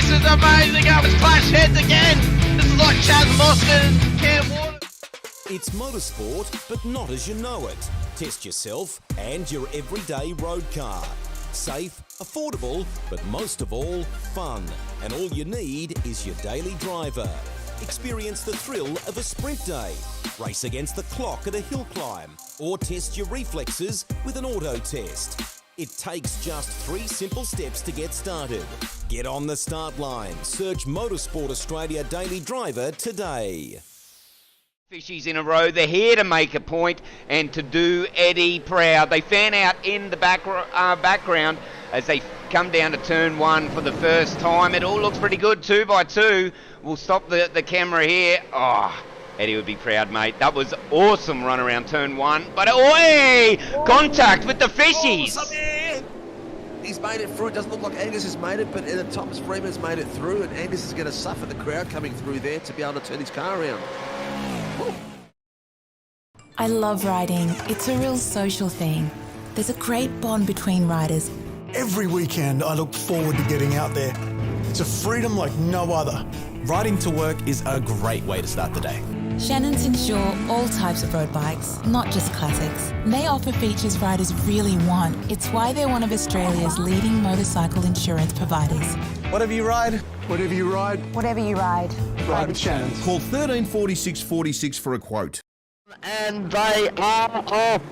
this is amazing. Oh, it's clash heads again. This is like Chaz Mostert and Cam Waters. It's motorsport, but not as you know it. Test yourself and your everyday road car. Safe, affordable, but most of all, fun. And all you need is your daily driver. Experience the thrill of a sprint day. Race against the clock at a hill climb. Or test your reflexes with an auto test. It takes just 3 simple steps to get started. Get on the start line. Search Motorsport Australia Daily Driver today. Fishies in a row. They're here to make a point and to do Eddie proud. They fan out in the background as they come down to turn 1 for the first time. It all looks pretty good, 2 by 2. We'll stop the camera here. Oh, Eddie would be proud, mate. That was awesome run around turn 1. But, contact with the fishies. He's made it through. It doesn't look like Angus has made it, but Thomas Freeman's made it through, and Angus is going to suffer the crowd coming through there to be able to turn his car around. I love riding. It's a real social thing. There's a great bond between riders. Every weekend I look forward to getting out there. It's a freedom like no other. Riding to work is a great way to start the day. Shannons insure all types of road bikes, not just classics. They offer features riders really want. It's why they're one of Australia's leading motorcycle insurance providers. Whatever you ride, whatever you ride, whatever you ride, ride with Shannons. Call 134646 for a quote. And they are off.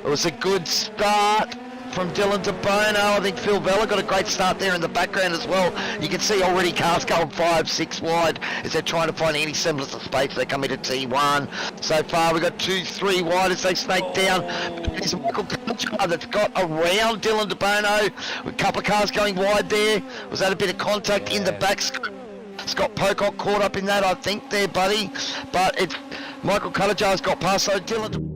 It was a good start from Dylan de Bono. I think Phil Vella got a great start there in the background as well. You can see already cars going 5, 6 wide as they're trying to find any semblance of space. They come into T1. So far we've got 2, 3 wide as they snake down. It's Michael Cunchar that's got around Dylan de Bono. A couple of cars going wide there. Was that a bit of contact in the back? Scott Pocock caught up in that, I think, there, buddy. But it's Michael Cunchar got past, so Dylan.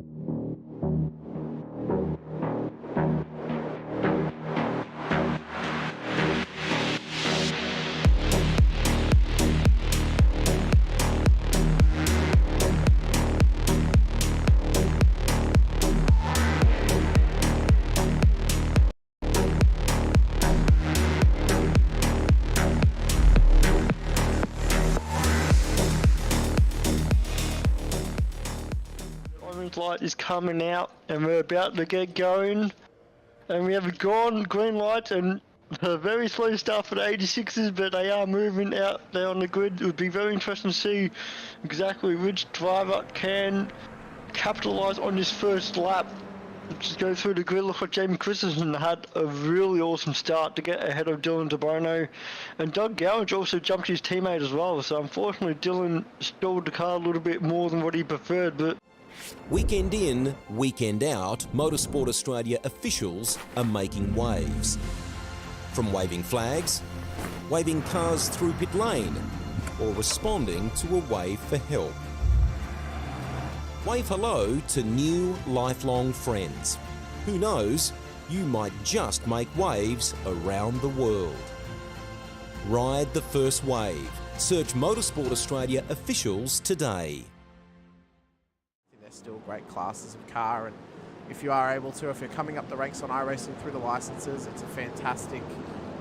Light is coming out and we're about to get going, and we have green lights and a very slow start for the 86s, but they are moving out there on the grid. It would be very interesting to see exactly which driver can capitalise on this first lap. Just go through the grid. Look like Jamie Christensen had a really awesome start to get ahead of Dylan de Bono, and Doug Gowage also jumped his teammate as well, so unfortunately Dylan stalled the car a little bit more than what he preferred. But weekend in, weekend out, Motorsport Australia officials are making waves. From waving flags, waving cars through pit lane, or responding to a wave for help. Wave hello to new lifelong friends. Who knows, you might just make waves around the world. Ride the first wave. Search Motorsport Australia officials today. Still great classes of car, and if you are able to, if you're coming up the ranks on iRacing through the licenses, it's a fantastic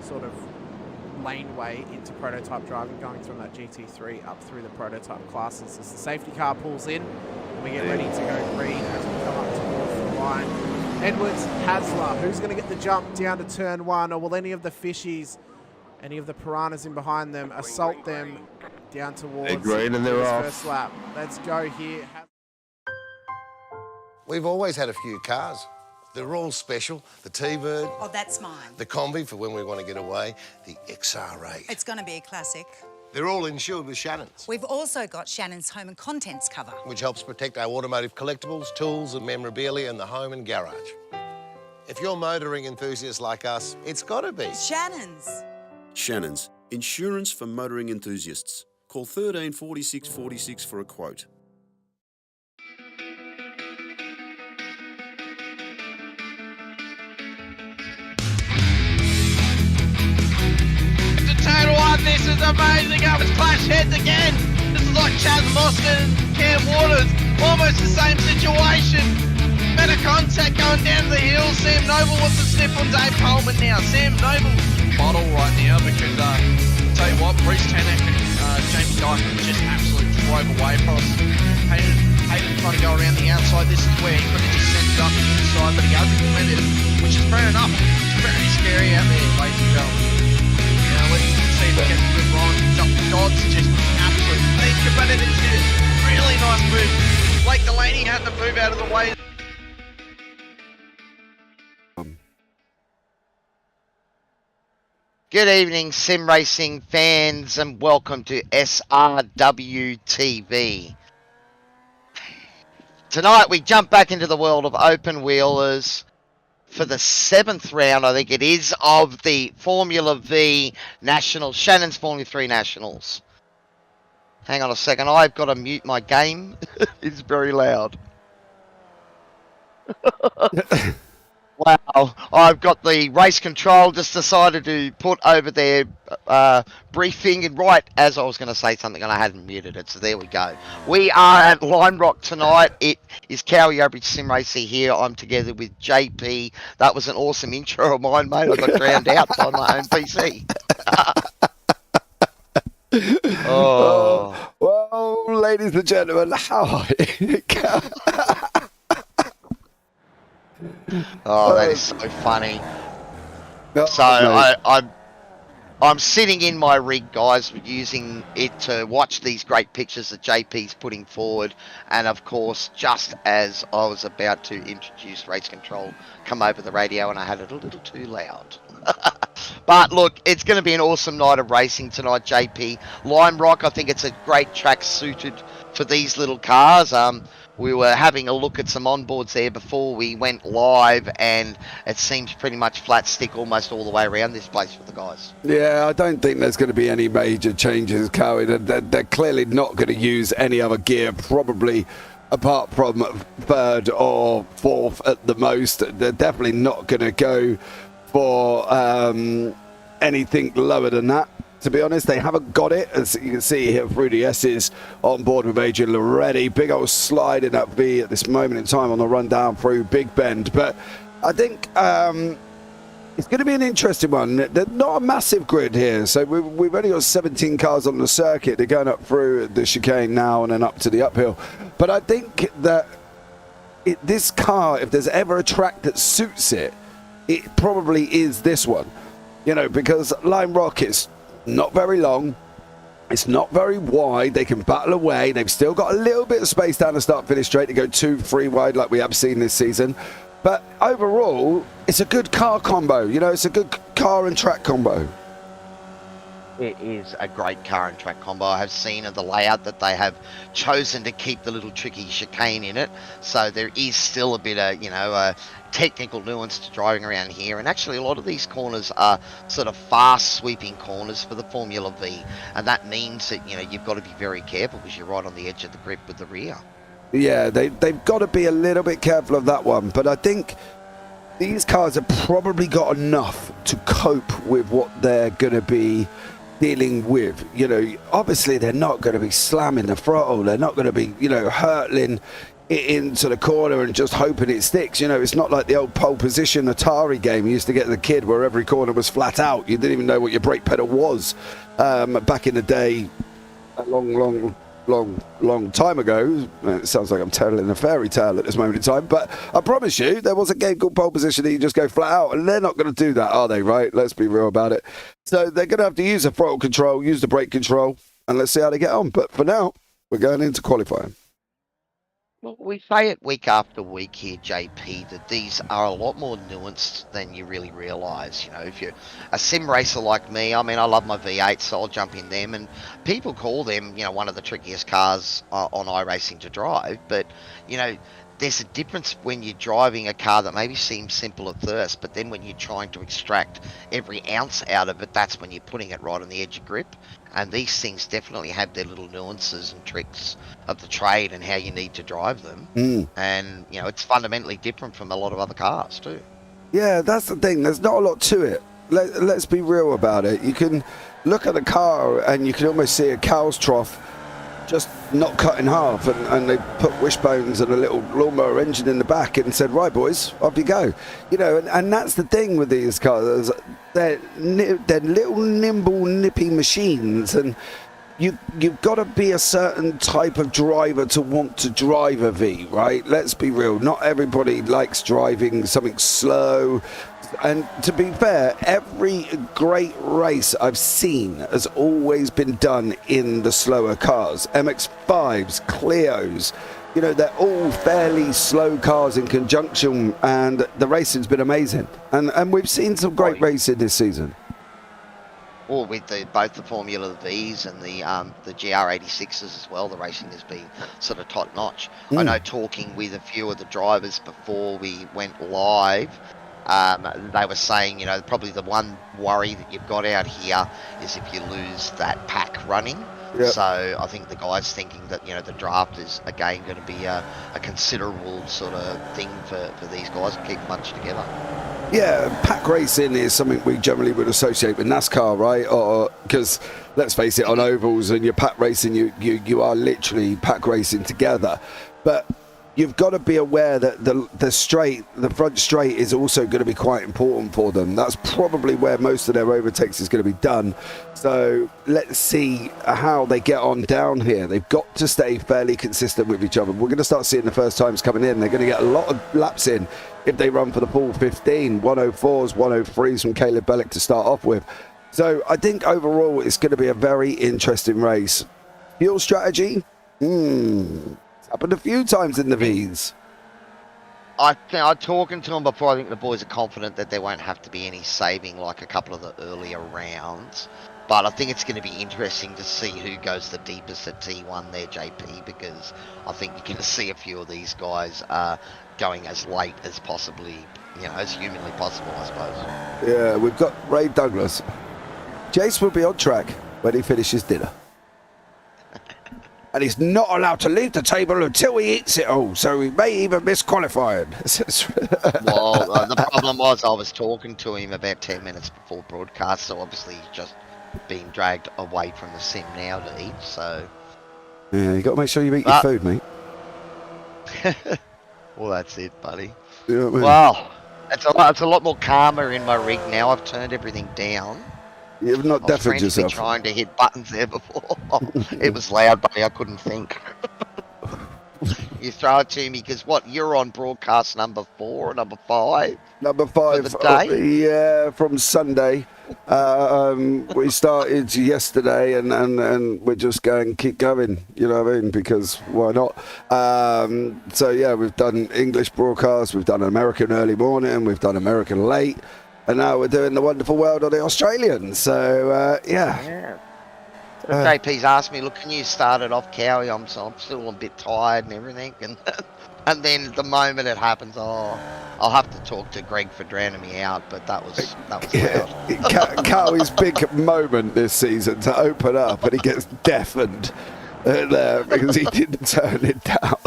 sort of laneway into prototype driving, going from that GT3 up through the prototype classes. As the safety car pulls in and we get ready to go green as we come up towards the line. Edwards, Hasler, who's going to get the jump down to turn 1, or will any of the fishies, any of the piranhas in behind them, assault them down towards green and they're off. First lap. Let's go here. We've always had a few cars. They're all special. The T-Bird. Oh, that's mine. The Combi for when we want to get away. The XR8. It's going to be a classic. They're all insured with Shannons. We've also got Shannon's home and contents cover, which helps protect our automotive collectibles, tools and memorabilia in the home and garage. If you're motoring enthusiasts like us, it's got to be Shannon's. Shannon's, insurance for motoring enthusiasts. Call 134646 for a quote. This is amazing. Oh, it's clash heads again. This is like Chaz Mostert and Cam Waters. Almost the same situation. Better contact going down the hill. Sam Noble wants to sniff on Dave Coleman now. Sam Noble bottle right now because tell you drove away from us. Hayden trying to go around the outside. This is where he could have just sent it up the inside, but he undercommitted, which is fair enough. It's very scary out there, ladies and gentlemen. Let's see if we get the good run. Dodds just absolute clean competitive shit. Really nice move. Blake Delaney had to move out of the way. Good evening, sim racing fans, and welcome to SRWtv. Tonight we jump back into the world of open wheelers for the 7th round, I think it is, of the Formula V Nationals, Shannon's Formula 3 Nationals. Hang on a second, I've got to mute my game. It's very loud. Wow, I've got the race control, just decided to put over their briefing, and right as I was going to say something and I hadn't muted it, so there we go. We are at Lime Rock tonight. It is Cowie Average Sim Racer here. I'm together with JP. That was an awesome intro of mine, mate. I got drowned out by my own PC. Oh. Well, ladies and gentlemen, how are you? Oh, that is so funny. So I'm sitting in my rig, guys, using it to watch these great pictures that JP's putting forward, and of course, just as I was about to introduce race control, come over the radio, and I had it a little too loud. But look, it's going to be an awesome night of racing tonight, JP. Lime Rock, I think it's a great track suited for these little cars. We were having a look at some onboards there before we went live, and it seems pretty much flat stick almost all the way around this place for the guys. Yeah, I don't think there's going to be any major changes, Cowie. They're clearly not going to use any other gear, probably apart from 3rd or 4th at the most. They're definitely not going to go for anything lower than that. To be honest, they haven't got it. As you can see here, Rudy S is on board with Adrian Loretti. Big old slide in that V at this moment in time on the run down through Big Bend. But I think it's going to be an interesting one. There's not a massive grid here. So we've only got 17 cars on the circuit. They're going up through the chicane now and then up to the uphill. But I think that this car, if there's ever a track that suits it, it probably is this one. You know, because Lime Rock is not very long, it's not very wide, they can battle away, they've still got a little bit of space down the start finish straight to go 2-3 wide like we have seen this season, but overall it's a good car combo, you know, it's a good car and track combo. It is a great car and track combo. I have seen in the layout that they have chosen to keep the little tricky chicane in it, so there is still a bit of, you know, technical nuance to driving around here, and actually a lot of these corners are sort of fast sweeping corners for the Formula V, and that means that, you know, you've got to be very careful because you're right on the edge of the grip with the rear. Yeah, they've got to be a little bit careful of that one, but I think these cars have probably got enough to cope with what they're going to be dealing with. You know, obviously they're not going to be slamming the throttle, they're not going to be, you know, hurtling it into the corner and just hoping it sticks. You know, it's not like the old pole position Atari game you used to get as a kid where every corner was flat out, you didn't even know what your brake pedal was back in the day, a long time ago. It sounds like I'm telling a fairy tale at this moment in time, but I promise you there was a game called pole position that you just go flat out, and they're not going to do that, are they? Right, let's be real about it. So they're going to have to use the throttle control, use the brake control, and let's see how they get on. But for now, we're going into qualifying. Well, we say it week after week here, JP, that these are a lot more nuanced than you really realise. You know, if you're a sim racer like me, I mean, I love my V8, so I'll jump in them, and people call them, you know, one of the trickiest cars on iRacing to drive, but, you know, there's a difference when you're driving a car that maybe seems simple at first, but then when you're trying to extract every ounce out of it, that's when you're putting it right on the edge of grip. And these things definitely have their little nuances and tricks of the trade and how you need to drive them. And, you know, it's fundamentally different from a lot of other cars too. Yeah, that's the thing. There's not a lot to it. Let's be real about it. You can look at a car and you can almost see a cow's trough just not cut in half, and they put wishbones and a little lawnmower engine in the back and said, right boys, off you go. You know, and that's the thing with these cars. They're little nimble nippy machines, and you've got to be a certain type of driver to want to drive a V, right? Let's be real. Not everybody likes driving something slow. And to be fair, every great race I've seen has always been done in the slower cars. MX-5s, Clios, you know, they're all fairly slow cars in conjunction, and the racing's been amazing. And we've seen some great racing this season. Well, with both the Formula Vs and the GR86s as well, the racing has been sort of top notch. I know, talking with a few of the drivers before we went live, they were saying, you know, probably the one worry that you've got out here is if you lose that pack running. Yep. So I think the guy's thinking that, you know, the draft is again going to be a considerable sort of thing for these guys to keep much together. Yeah, pack racing is something we generally would associate with NASCAR, right? Or because let's face it, on ovals and you're pack racing, you are literally pack racing together. But you've got to be aware that the front straight is also going to be quite important for them. That's probably where most of their overtakes is going to be done. So let's see how they get on down here. They've got to stay fairly consistent with each other. We're going to start seeing the first times coming in. They're going to get a lot of laps in if they run for the full 15, 104s, 103s from Caleb Bellick to start off with. So I think overall it's going to be a very interesting race. Fuel strategy? Happened a few times in the Vs. I'm talking to them before. I think the boys are confident that there won't have to be any saving like a couple of the earlier rounds. But I think it's going to be interesting to see who goes the deepest at T1 there, JP, because I think you're going to see a few of these guys going as late as possibly, you know, as humanly possible, I suppose. Yeah, we've got Ray Douglas. Jace will be on track when he finishes dinner. And he's not allowed to leave the table until he eats it all, so he may even miss qualifying. Well, the problem was I was talking to him about 10 minutes before broadcast, so obviously he's just being dragged away from the sim now to eat, so... Yeah, you got to make sure you eat your food, mate. Well, that's it, buddy. You know what I mean? Well, it's a lot more calmer in my rig now. I've turned everything down. You've not deafened yourself. Trying to hit buttons there before. It was loud, buddy. I couldn't think. You throw it to me because what? You're on broadcast number 4 or number 5? Number 5. For the day? Yeah, from Sunday. We started yesterday, and we're just going keep going. You know what I mean? Because why not? So yeah, we've done English broadcast. We've done American early morning. We've done American late. And now we're doing the wonderful world of the Australians. So, yeah. JP's asked me, look, can you start it off, Cowie? I'm still a bit tired and everything. And then the moment it happens, I'll have to talk to Greg for drowning me out. But that was loud. Cowie's big moment this season to open up, and he gets deafened there because he didn't turn it down.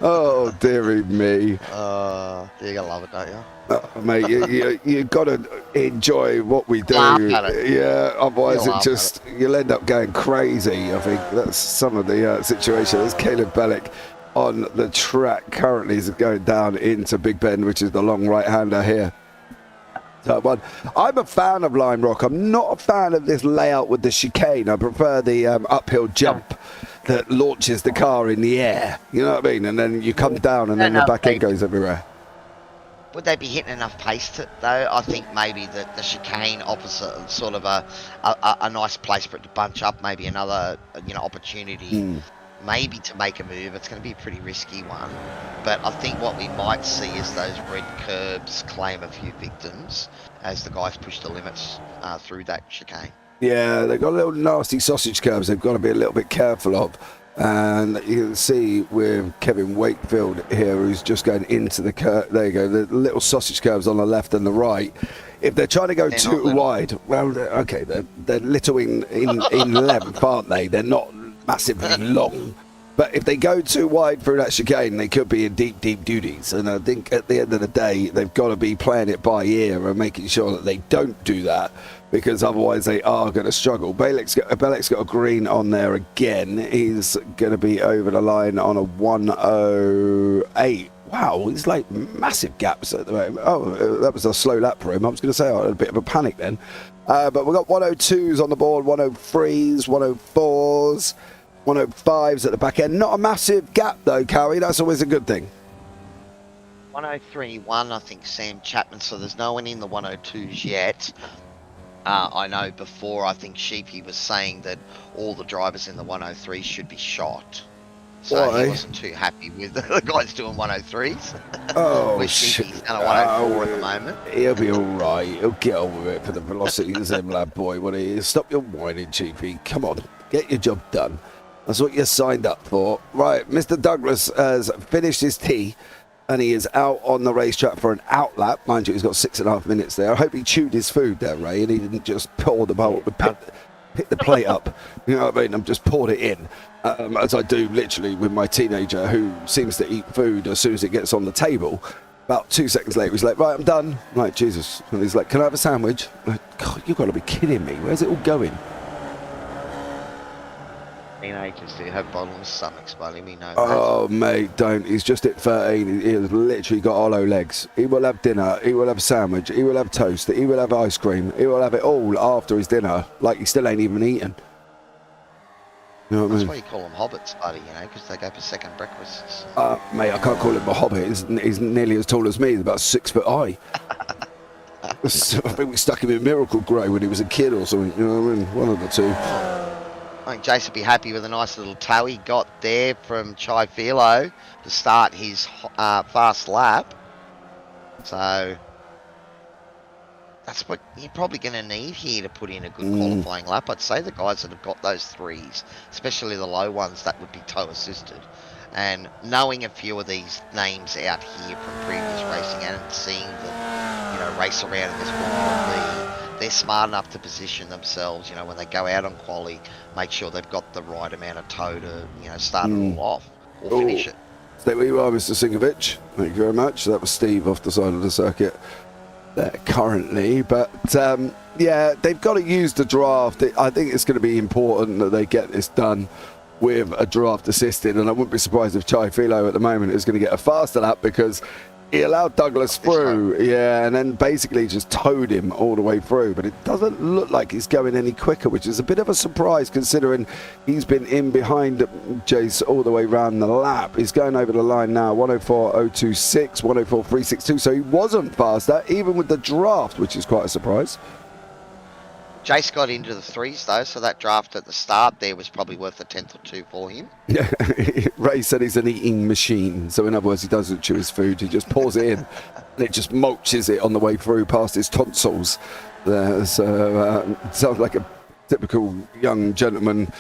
Oh, dearie me. You're going to love it, don't you? Mate, you got to enjoy what we do. Yeah, otherwise you'll end up going crazy. I think that's some of the situation. There's Caleb Bellick on the track currently is going down into Big Ben, which is the long right-hander here. So I'm a fan of Lime Rock. I'm not a fan of this layout with the chicane. I prefer the uphill jump that launches the car in the air. You know what I mean? And then you come down and then the back end goes everywhere. Would they be hitting enough pace though? I think maybe the chicane offers sort of a nice place for it to bunch up. Maybe another opportunity, maybe to make a move. It's going to be a pretty risky one, but I think what we might see is those red curbs claim a few victims as the guys push the limits through that chicane. Yeah, they've got little nasty sausage curbs they've got to be a little bit careful of. And you can see with Kevin Wakefield here, who's just going into the curve. There you go, the little sausage curves on the left and the right. If they're trying to go too wide, well, okay, they're little in length, aren't they? They're not massively long. But if they go too wide through that chicane, they could be in deep, deep duties. And I think at the end of the day, they've got to be playing it by ear and making sure that they don't do that, because otherwise they are going to struggle. Bellick's got a green on there again. He's going to be over the line on a 108. Wow, it's like massive gaps at the moment. Oh, that was a slow lap for him. I was going to say I had a bit of a panic then. But we've got 102s on the board, 103s, 104s, 105s at the back end. Not a massive gap though, Cowie. That's always a good thing. 103.1, I think, Sam Chapman, so there's no one in the 102s yet. I know before, I think Sheepy was saying that all the drivers in the 103s should be shot. So he wasn't too happy with the guys doing 103s. Oh, Sheepy's done a 104 at the moment. He'll be all right. He'll get on with it for the velocities, him, lad boy. What he is. Stop your whining, Sheepy. Come on, get your job done. That's what you signed up for. Right, Mr. Douglas has finished his tea. And he is out on the racetrack for an outlap. Mind you, he's got 6.5 minutes there. I hope he chewed his food there, Ray, and he didn't just pour the bowl, pick the plate up. You know what I mean? I'm just poured it in, as I do literally with my teenager who seems to eat food as soon as it gets on the table. About 2 seconds later, he's like, right, I'm done. I'm like, Jesus. And he's like, can I have a sandwich? I'm like, God, you've got to be kidding me. Where's it all going? Teenagers do have bottomless stomachs, buddy. We know that. Oh, mate, don't. He's just at 13. He has literally got hollow legs. He will have dinner. He will have a sandwich. He will have toast. He will have ice cream. He will have it all after his dinner, like he still ain't even eaten. You know what I mean? That's why you call them hobbits, buddy, you know, because they go for second breakfasts. Mate, I can't call him a hobbit. He's nearly as tall as me. He's about 6 foot high. I think we stuck him in Miracle Grow when he was a kid or something. You know what I mean? One of the two. I think Jace would be happy with a nice little tow he got there from Chai Philo to start his fast lap. So that's what you're probably going to need here to put in a good qualifying lap. I'd say the guys that have got those threes, especially the low ones, that would be tow assisted. And knowing a few of these names out here from previous racing and seeing them, you know, race around in this Formula B, they're smart enough to position themselves, you know, when they go out on quali, make sure they've got the right amount of tow to, you know, start it all off or finish it. Stay where you are, Mr. Singovich. Thank you very much. That was Steve off the side of the circuit there currently. But, yeah, they've got to use the draft. I think it's going to be important that they get this done with a draft assisted, and I wouldn't be surprised if Chai Philo at the moment is going to get a faster lap because he allowed Douglas through, and then basically just towed him all the way through. But it doesn't look like he's going any quicker, which is a bit of a surprise considering he's been in behind Jace all the way around the lap. He's going over the line now, 104.026, 104.362, so he wasn't faster, even with the draft, which is quite a surprise. Jace got into the threes though, so that draft at the start there was probably worth a tenth or two for him. Yeah, Ray said he's an eating machine, so in other words, he doesn't chew his food, he just pours it in, and it just mulches it on the way through past his tonsils there. So sounds like a typical young gentleman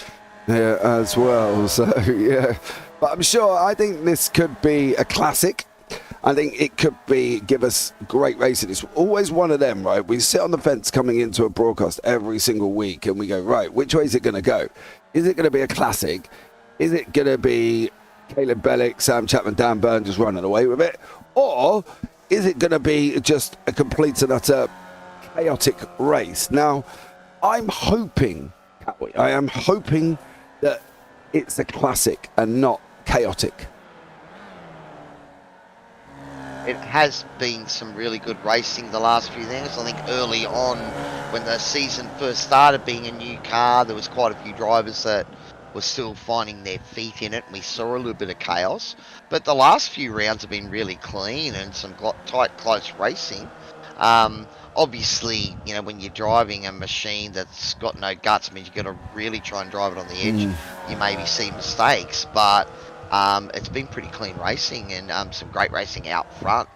here as well. So yeah, but I'm sure, I think this could be a classic. I think it could give us great racing. It's always one of them, right? We sit on the fence coming into a broadcast every single week and we go, right, which way is it going to go? Is it going to be a classic? Is it going to be Caleb Bellick, Sam Chapman, Dan Byrne just running away with it? Or is it going to be just a complete and utter chaotic race? Now, I am hoping that it's a classic and not chaotic. It has been some really good racing the last few years. I think early on, when the season first started, being a new car, there was quite a few drivers that were still finding their feet in it. We saw a little bit of chaos. But the last few rounds have been really clean and some tight, close racing. Obviously, you know, when you're driving a machine that's got no guts, I mean, you've got to really try and drive it on the edge. You maybe see mistakes, but it's been pretty clean racing and some great racing out front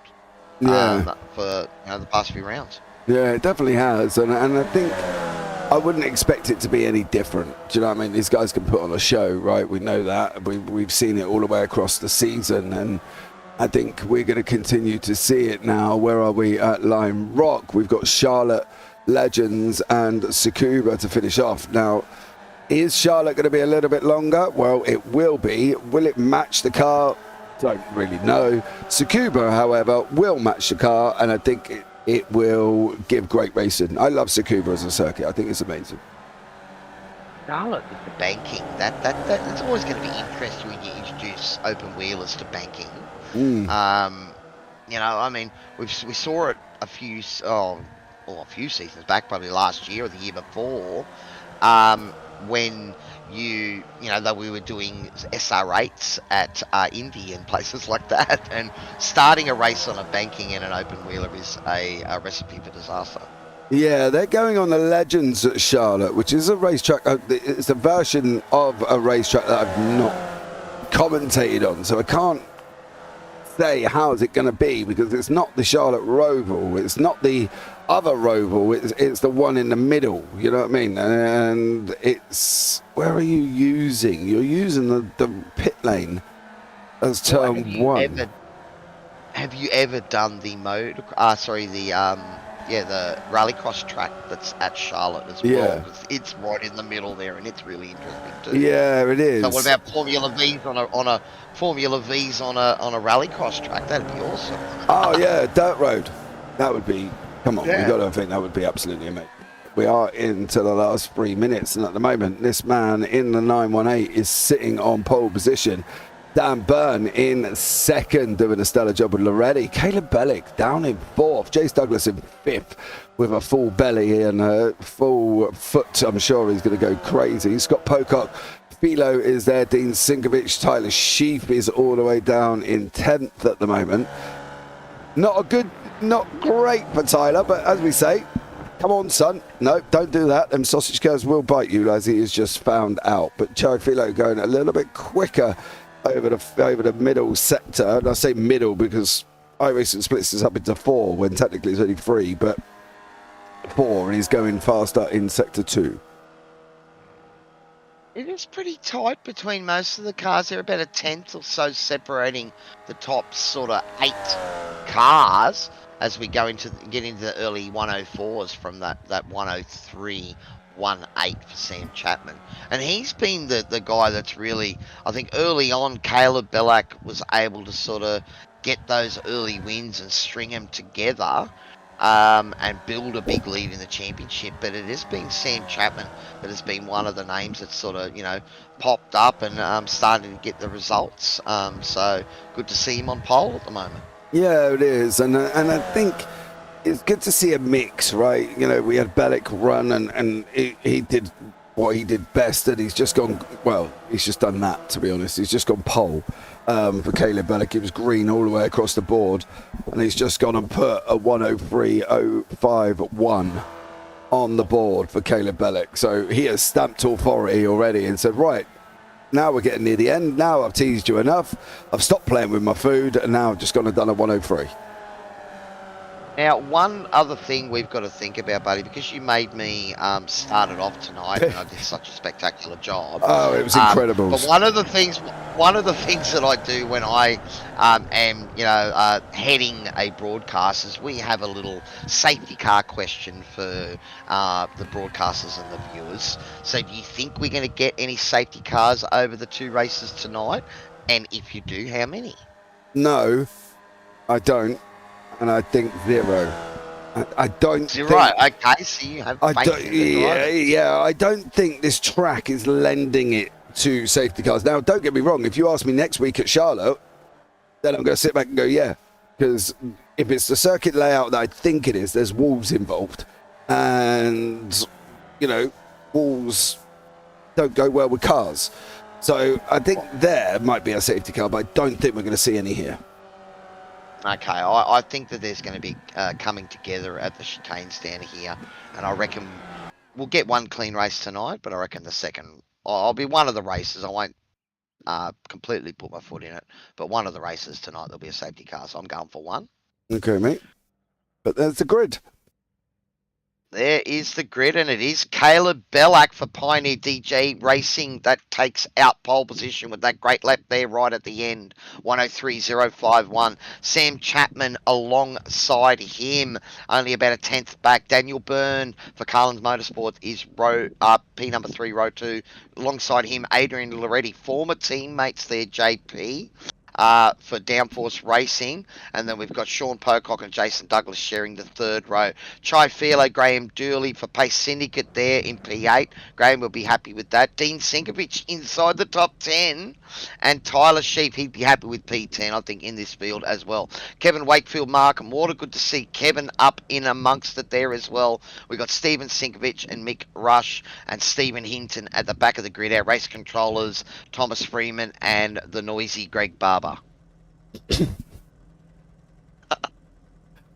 for the past few rounds. Yeah, it definitely has, and I think I wouldn't expect it to be any different. Do you know what I mean? These guys can put on a show, right? We know that. We've seen it all the way across the season, and I think we're going to continue to see it now. Where are we at Lime Rock? We've got Charlotte, Legends, and Tsukuba to finish off. Now, is Charlotte going to be a little bit longer? Well, it will be. Will it match the car? Don't really know. Tsukuba, however, will match the car, and I think it will give great racing. I love Tsukuba as a circuit. I think it's amazing. Charlotte with the banking, that's always going to be interesting when you introduce open wheelers to banking. You know, I mean, we saw it or a few seasons back, probably last year or the year before, when that we were doing SR8s at Indy and places like that, and starting a race on a banking and an open wheeler is a recipe for disaster. Yeah, they're going on the Legends at Charlotte, which is a racetrack. It's a version of a racetrack that I've not commentated on, so I can't say how is it going to be, because it's not the Charlotte Roval, it's not the other Roval, it's the one in the middle, you know what I mean? And it's, where are you using? You're using the pit lane as turn one. Have you ever done the the rallycross track that's at Charlotte as well? Yeah. 'Cause it's right in the middle there, and it's really interesting too. Yeah, it is. So what about Formula V's on a Formula V's on a rallycross track? That'd be awesome. Oh yeah, dirt road. That would be. Come on, Yeah. we got to think that would be absolutely amazing. We are into the last 3 minutes, and at the moment, this man in the 918 is sitting on pole position. Dan Byrne in second, doing a stellar job with Loretti. Caleb Bellick down in fourth. Jace Douglas in fifth with a full belly and a full foot. I'm sure he's going to go crazy. Scott Pocock, Philo is there. Dean Sinkovich, Tyler Sheaf is all the way down in 10th at the moment. Not great for Tyler, but as we say, come on, son. No, don't do that. Them sausage curves will bite you, as he has just found out. But Chad Philo going a little bit quicker over the middle sector. And I say middle because iRacing splits this up into 4 when technically it's only 3, but 4, and he's going faster in sector 2. It is pretty tight between most of the cars. They're about a tenth or so separating the top sort of 8 cars as we get into the early 104s from that 103. 1-8 for Sam Chapman, and he's been the guy that's really, I think early on Caleb Bellick was able to sort of get those early wins and string them together and build a big lead in the championship, but it has been Sam Chapman that has been one of the names that sort of popped up and starting to get the results, so good to see him on pole at the moment. Yeah, it is, and I think it's good to see a mix, right? We had Bellick run, and he did what he did best, and he's just done that, to be honest. He's just gone pole for Caleb Bellick. He was green all the way across the board, and he's just gone and put a 103.051 on the board for Caleb Bellick. So he has stamped authority already and said, right, now we're getting near the end. Now I've teased you enough. I've stopped playing with my food, and now I've just gone and done a 103. Now, one other thing we've got to think about, buddy, because you made me start it off tonight, and I did such a spectacular job. Oh, it was incredible. But one of the things that I do when I am, heading a broadcast is we have a little safety car question for the broadcasters and the viewers. So, do you think we're going to get any safety cars over the 2 races tonight? And if you do, how many? No, I don't. And I think 0. I don't. You're think, right. Okay, so you have faith in the drivers. Yeah. I don't think this track is lending it to safety cars. Now, don't get me wrong. If you ask me next week at Charlotte, then I'm going to sit back and go, yeah, because if it's the circuit layout that I think it is, there's walls involved, and walls don't go well with cars. So I think there might be a safety car, but I don't think we're going to see any here. Okay, I think that there's going to be coming together at the chicane stand here, and I reckon we'll get one clean race tonight, but I reckon the second, I'll be one of the races. I won't completely put my foot in it, but one of the races tonight there'll be a safety car, so I'm going for 1. Okay, mate. But there's the grid. There is the grid, and it is Caleb Bellick for Pioneer DG Racing that takes out pole position with that great lap there right at the end, 103.051. Sam Chapman alongside him, only about a tenth back. Daniel Byrne for Carlin's Motorsport is P number 3, row 2. Alongside him, Adrian Loretti, former teammates there, JP. for Downforce Racing, and then we've got Sean Pocock and Jason Douglas sharing the third row. Chai Filo, Graham Dooley for Pace Syndicate there in P8. Graham will be happy with that. Dean Sinkovich inside the top 10, and Tyler Sheep, he'd be happy with P10, I think, in this field as well. Kevin Wakefield, Markham Water, good to see Kevin up in amongst it there as well. We've got Stephen Sinkovich and Mick Rush and Stephen Hinton at the back of the grid. Our race controllers, Thomas Freeman and the noisy Greg Barber.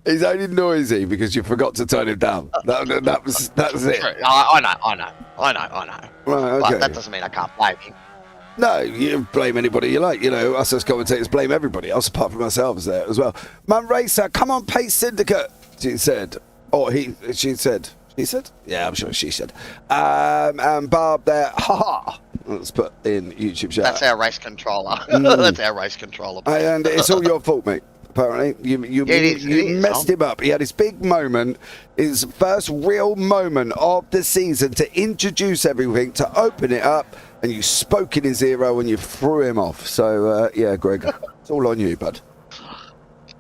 He's only noisy because you forgot to turn him down. That's it. I know. Right, okay. But that doesn't mean I can't blame him. No, you blame anybody you like. You know, us as commentators blame everybody else apart from ourselves there as well. Man Racer, come on, Pace Syndicate, she said. Or she said. He said? Yeah, I'm sure she said. And Barb there, ha. Let's put in YouTube chat. That's our race controller. That's our race controller. And it's all your fault, mate. Apparently, you messed him up. He had his big moment, his first real moment of the season to introduce everything, to open it up, and you spoke in his ear and you threw him off. So, yeah, Greg, it's all on you, bud.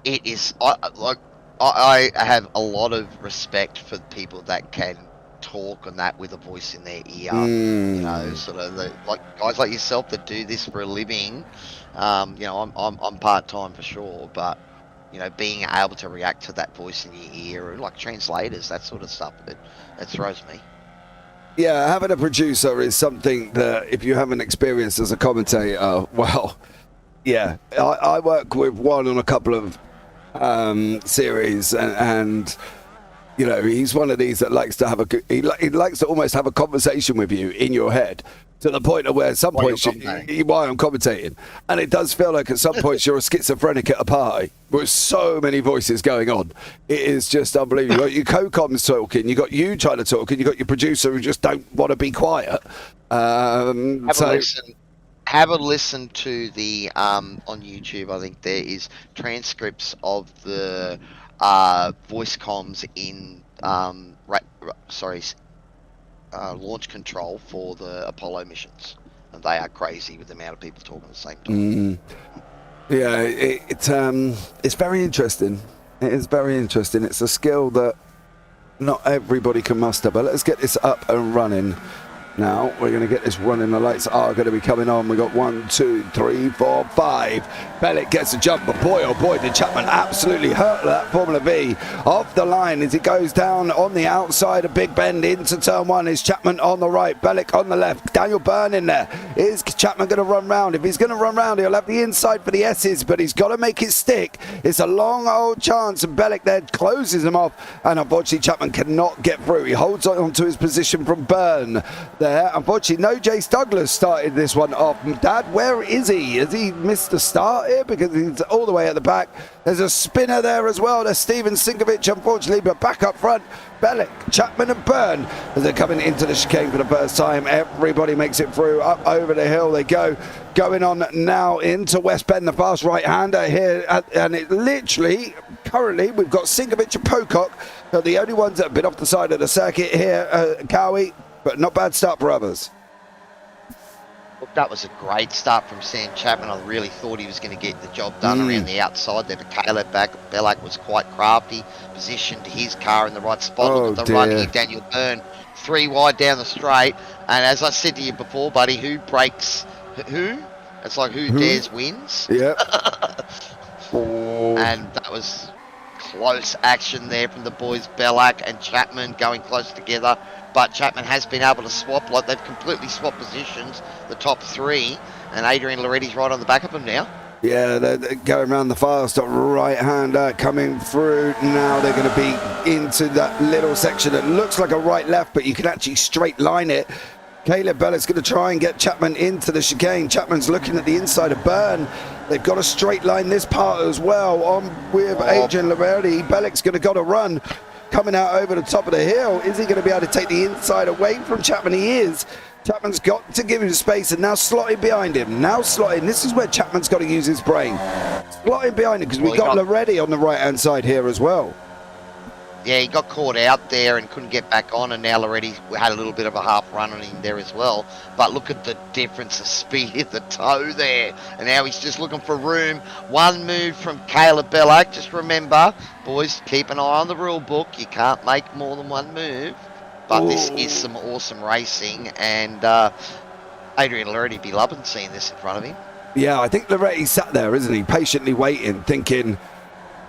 It is. I have a lot of respect for people that can talk and that with a voice in their ear. You know, sort of like guys like yourself that do this for a living. You know, I'm part time for sure, but you know, being able to react to that voice in your ear, like translators, that sort of stuff, it throws me. Yeah, having a producer is something that if you haven't experienced as a commentator, well, yeah, I work with one on a couple of series, and you know, he's one of these that likes to have he likes to almost have a conversation with you in your head, to the point of where at some points why I'm commentating, and it does feel like at some points you're a schizophrenic at a party with so many voices going on. It is just unbelievable. Your co-com's talking, you got you trying to talk, and you got your producer who just don't want to be quiet. Have a listen to the on YouTube. I think there is transcripts of the voice comms in launch control for the Apollo missions, and they are crazy with the amount of people talking at the same time. Yeah, it's very interesting. It is very interesting. It's a skill that not everybody can muster. But let's get this up and running. Now we're going to get this running. The lights are going to be coming on. We got 1, 2, 3, 4, 5. Bellick gets a jump, but boy, oh boy, did Chapman absolutely hurt that Formula V off the line as he goes down on the outside of Big Bend into turn 1. Is Chapman on the right, Bellick on the left, Daniel Byrne in there. Is Chapman going to run round? If he's going to run round, he'll have the inside for the S's, but he's got to make it stick. It's a long old chance, and Bellick there closes him off, and unfortunately Chapman cannot get through. He holds on to his position from Byrne there. Unfortunately, no Jace Douglas started this one off. Dad, where is he? Has he missed the start here? Because he's all the way at the back. There's a spinner there as well. There's Stephen Sinkovich, unfortunately, but back up front, Bellick, Chapman and Byrne as they're coming into the chicane for the first time. Everybody makes it through. Up over the hill they go. Going on now into West Bend, the fast right-hander here. And it literally, currently, we've got Sinkovich and Pocock. They're the only ones that have been off the side of the circuit here, Cowie. But not bad start for others. Look, that was a great start from Sam Chapman. I really thought he was going to get the job done around the outside there, but Caleb Bellac was quite crafty, positioned his car in the right spot. Look at the run here, Daniel Byrne, 3 wide down the straight. And as I said to you before, buddy, who breaks who? It's like who dares wins. Yeah. And that was close action there from the boys, Bellac and Chapman going close together. But Chapman has been able to swap, like they've completely swapped positions, the top 3, and Adrian Loretti's right on the back of him now. Yeah, they're going around the fast right-hander coming through. Now they're going to be into that little section that looks like a right-left, but you can actually straight line it. Caleb Bellick's going to try and get Chapman into the chicane. Chapman's looking at the inside of Byrne. They've got to straight line this part as well. On with Adrian Loretti. Bellick's going to got to run. Coming out over the top of the hill. Is he going to be able to take the inside away from Chapman? He is. Chapman's got to give him space, and now slotting behind him. Now slotting. This is where Chapman's got to use his brain. Slotting behind him because we've got Loretti on the right-hand side here as well. Yeah, he got caught out there and couldn't get back on, and now already had a little bit of a half run on him there as well. But look at the difference of speed at the toe there. And now he's just looking for room. One move from Caleb Bellac. Just remember, boys, keep an eye on the rule book. You can't make more than one move. But this is some awesome racing, and Adrian Loretti be loving seeing this in front of him. Yeah, I think Loretti sat there, isn't he, patiently waiting, thinking,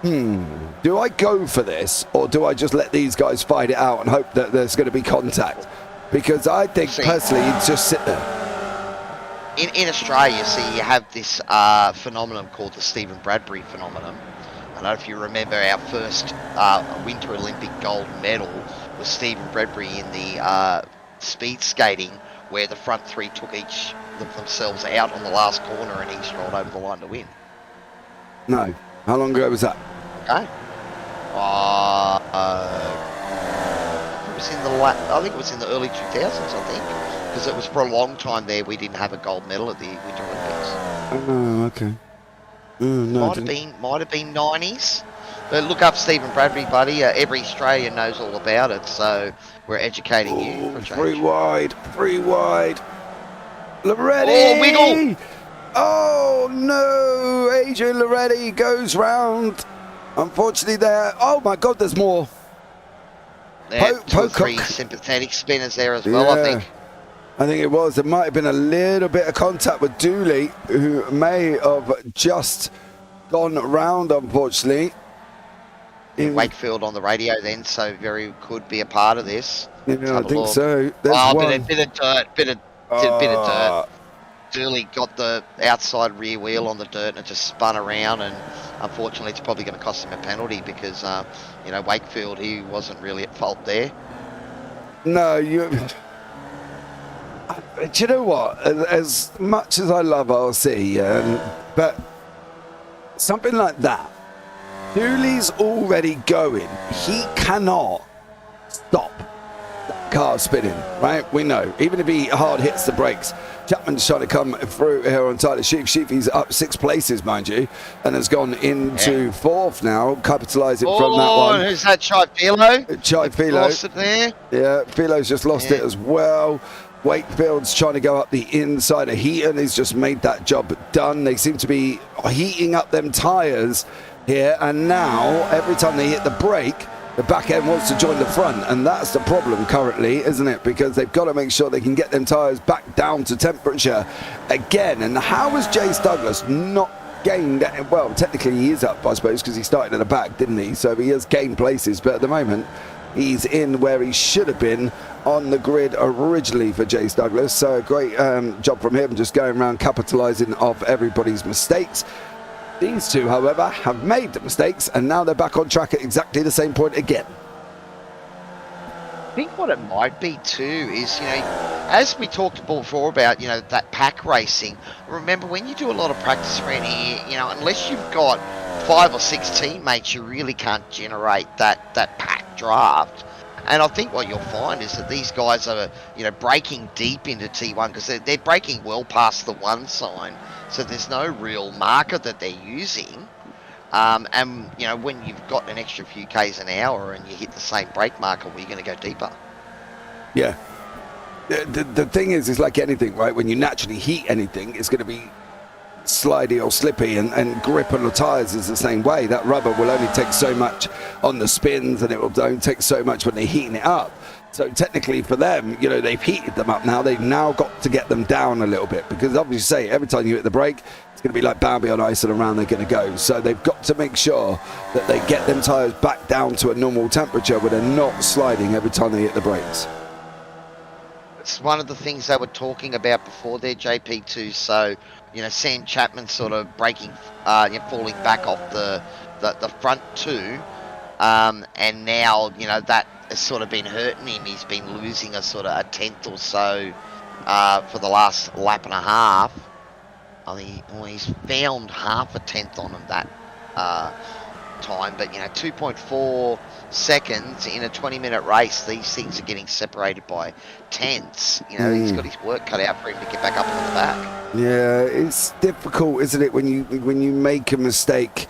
do I go for this, or do I just let these guys fight it out and hope that there's going to be contact? Because I think, personally, he'd just sit there. In Australia, you have this phenomenon called the Stephen Bradbury phenomenon. I don't know if you remember our first Winter Olympic gold medal was Stephen Bradbury in the speed skating, where the front three took each themselves out on the last corner and he strolled over the line to win. No. How long ago was that? Okay. It was in the I think it was in the early 2000s, I think, because it was for a long time there we didn't have a gold medal at the Winter Olympics. Oh, okay. No, might have been 90s. But look up Stephen Bradbury, buddy. Every Australian knows all about it, so we're educating you. For free wide. Loretti! Oh, wiggle! Oh, no! Adrian Loretti goes round. Unfortunately there. Oh, my God, there's more. There, two or three sympathetic spinners there as well, I think. I think it was. There might have been a little bit of contact with Dooley, who may have just gone round, unfortunately. Wakefield on the radio then, so very could be a part of this. Yeah, I think so. There's one. Bit of dirt. Dooley got the outside rear wheel on the dirt and it just spun around, and unfortunately it's probably going to cost him a penalty because, Wakefield, he wasn't really at fault there. No, do you know what? As much as I love RC, but something like that, Dooley's already going. He cannot stop that car spinning, right? We know. Even if he hard hits the brakes. Chapman's trying to come through here on Tyler Sheafy's up 6 places, mind you, and has gone into 4th now, capitalising from that one. Who's that, Chai Philo? Lost it there. Yeah, Philo's just lost it as well. Wakefield's trying to go up the inside of Heaton. He's just made that job done. They seem to be heating up them tyres here, and now every time they hit the brake, the back end wants to join the front, and that's the problem currently, isn't it? Because they've got to make sure they can get them tyres back down to temperature again. And how has Jace Douglas not gained? Well, technically he is up, I suppose, because he started at the back, didn't he? So he has gained places, but at the moment he's in where he should have been on the grid originally for Jace Douglas. So a great job from him, just going around capitalising off everybody's mistakes. These two, however, have made the mistakes, and now they're back on track at exactly the same point again. I think what it might be too is, as we talked before about, that pack racing, remember when you do a lot of practice around here, unless you've got 5 or 6 teammates, you really can't generate that pack draft. And I think what you'll find is that these guys are, breaking deep into T1 because they're breaking well past the 1 sign. So there's no real marker that they're using. And, when you've got an extra few Ks an hour and you hit the same brake marker, well, you're going to go deeper. Yeah. The thing is, it's like anything, right? When you naturally heat anything, it's going to be slidey or slippy, and grip on the tyres is the same way. That rubber will only take so much on the spins, and it will only take so much when they're heating it up. So technically for them, they've heated them up now. They've now got to get them down a little bit, because obviously every time you hit the brake, it's going to be like Bambi on ice, and around they're going to go. So they've got to make sure that they get them tyres back down to a normal temperature where they're not sliding every time they hit the brakes. It's one of the things they were talking about before their JP2. So, Sam Chapman sort of breaking, falling back off the front 2. And now, that has sort of been hurting him. He's been losing a sort of a tenth or so for the last lap and a half. I think he's found half a tenth on him that time. But, 2.4 seconds in a 20-minute race, these things are getting separated by tenths. He's got his work cut out for him to get back up on the back. Yeah, it's difficult, isn't it, when you make a mistake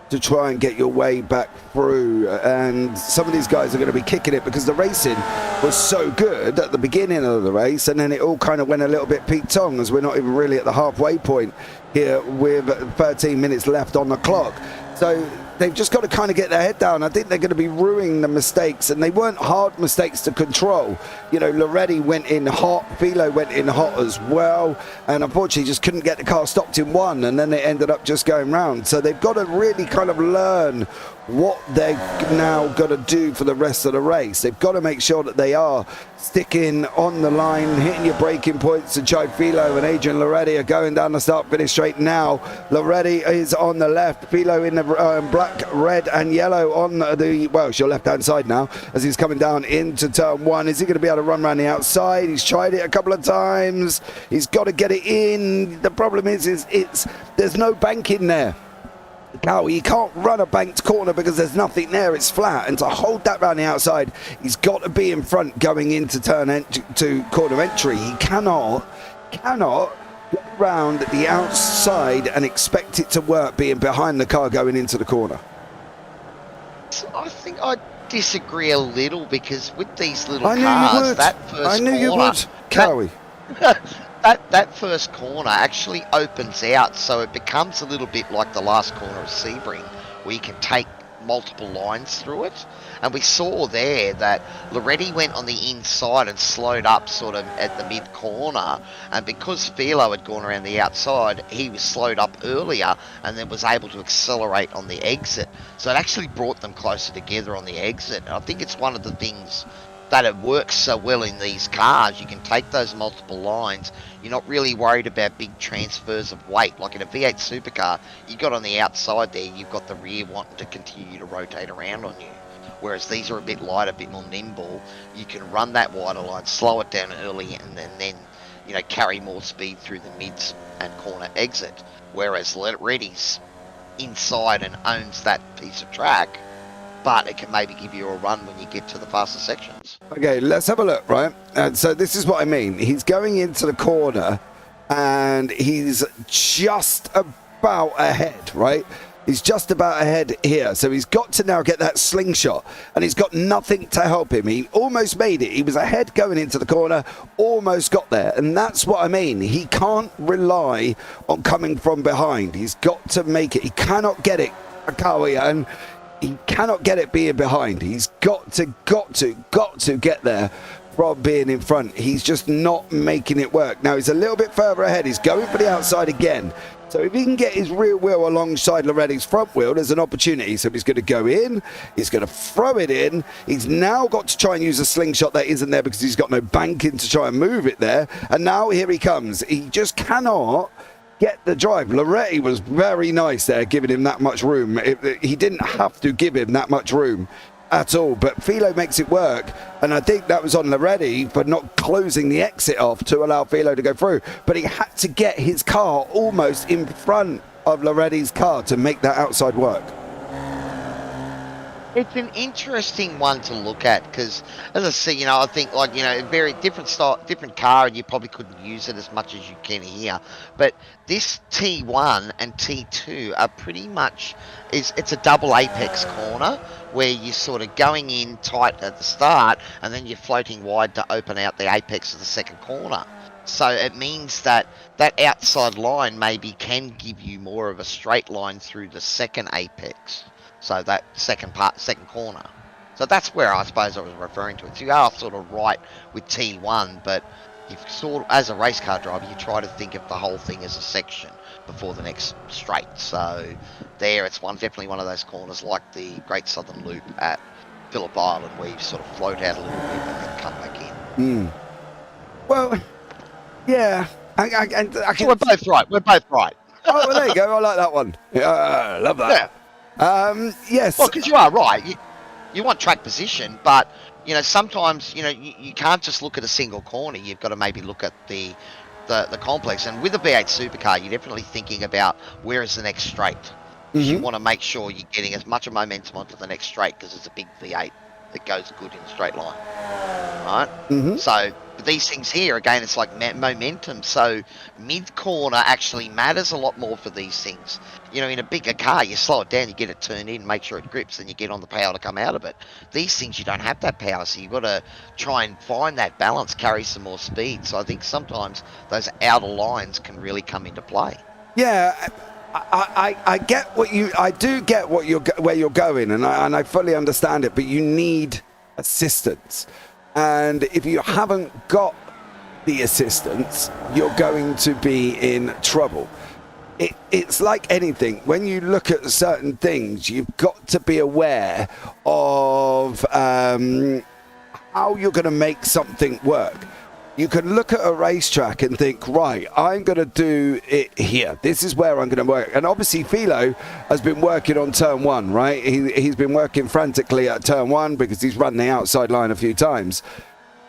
to try and get your way back through. And some of these guys are going to be kicking it because the racing was so good at the beginning of the race, and then it all kind of went a little bit Pete Tong, as we're not even really at the halfway point here with 13 minutes left on the clock. So they've just got to kind of get their head down. I think they're going to be ruining the mistakes, and they weren't hard mistakes to control. You know, Loretti went in hot, Philo went in hot as well, and unfortunately just couldn't get the car stopped in one, and then they ended up just going round. So they've got to really kind of learn what they're now got to do for the rest of the race. They've got to make sure that they are sticking on the line, hitting your braking points. And Joe Philo and Adrian Loretti are going down the start-finish straight now. Loretti is on the left, Philo in the black, red and yellow on the, well, it's your left-hand side now, as he's coming down into turn one. Is he going to be able to run around the outside? He's tried it a couple of times. He's got to get it in. The problem is there's no bank in there. Cowie, you can't run a banked corner because there's nothing there, it's flat, and to hold that round the outside, he's got to be in front going into to corner entry. He cannot go round the outside and expect it to work being behind the car going into the corner. I think I disagree a little, because with these little cars, that first corner... I knew you would, Cowie. That first corner actually opens out, so it becomes a little bit like the last corner of Sebring, where you can take multiple lines through it. And we saw there that Loretti went on the inside and slowed up sort of at the mid-corner, and because Philo had gone around the outside, he was slowed up earlier and then was able to accelerate on the exit. So it actually brought them closer together on the exit. And I think it's one of the things that it works so well in these cars. You can take those multiple lines. You're not really worried about big transfers of weight. Like in a V8 supercar, you got on the outside there, you've got the rear wanting to continue to rotate around on you. Whereas these are a bit lighter, a bit more nimble. You can run that wider line, slow it down early, and then you know, carry more speed through the mids and corner exit. Whereas Loretti's inside and owns that piece of track, but it can maybe give you a run when you get to the faster sections. Okay, let's have a look, right? And so this is what I mean. He's going into the corner, and he's just about ahead, right? He's just about ahead here. So he's got to now get that slingshot, and he's got nothing to help him. He almost made it. He was ahead going into the corner, almost got there. And that's what I mean. He can't rely on coming from behind. He's got to make it. He cannot get it, Akawi, and he cannot get it being behind. He's got to get there from being in front. He's just not making it work. Now he's a little bit further ahead. He's going for the outside again. So if he can get his rear wheel alongside Loretti's front wheel, there's an opportunity. So he's going to go in, he's going to throw it in. He's now got to try and use a slingshot that isn't there because he's got no banking to try and move it there. And now here he comes. He just cannot get the drive. Loretti was very nice there, giving him that much room. He didn't have to give him that much room at all, but Philo makes it work, and I think that was on Loretti for not closing the exit off to allow Philo to go through, but he had to get his car almost in front of Loretti's car to make that outside work. It's an interesting one to look at because, as I say, you know, I think like, you know, very different style, different car, and you probably couldn't use it as much as you can here. But this T1 and T2 are pretty much it's a double apex corner where you're sort of going in tight at the start and then you're floating wide to open out the apex of the second corner. So it means that that outside line maybe can give you more of a straight line through the second apex. So that second corner. So that's where I suppose I was referring to it. So you are sort of right with T1, but you've sort of, as a race car driver, you try to think of the whole thing as a section before the next straight. So there, it's definitely one of those corners like the Great Southern Loop at Phillip Island, where you sort of float out a little bit and then come back in. Well, yeah. I can... We're both right. We're both right. Oh, well, there you go. I like that one. Yeah, I love that. Yeah. Yes. Well, because you are right. You want track position, but you know sometimes you can't just look at a single corner. You've got to maybe look at the complex. And with a V8 supercar, you're definitely thinking about where is the next straight. You want to make sure you're getting as much of momentum onto the next straight because it's a big V8 that goes good in a straight line, right? So But these things here, again, it's like momentum. So mid-corner actually matters a lot more for these things. You know, in a bigger car, you slow it down, you get it turned in, make sure it grips, and you get on the power to come out of it. These things, you don't have that power, so you've got to try and find that balance, carry some more speed. So I think sometimes those outer lines can really come into play. Yeah, I get what I do get what where you're going, and I fully understand it, but you need assistance. And if you haven't got the assistance, you're going to be in trouble. It's like anything. When you look at certain things, you've got to be aware of how you're going to make something work. You can look at a racetrack and think, right, I'm going to do it here. This is where I'm going to work. And obviously, Philo has been working on turn one, right? He's been working frantically at turn one because he's run the outside line a few times.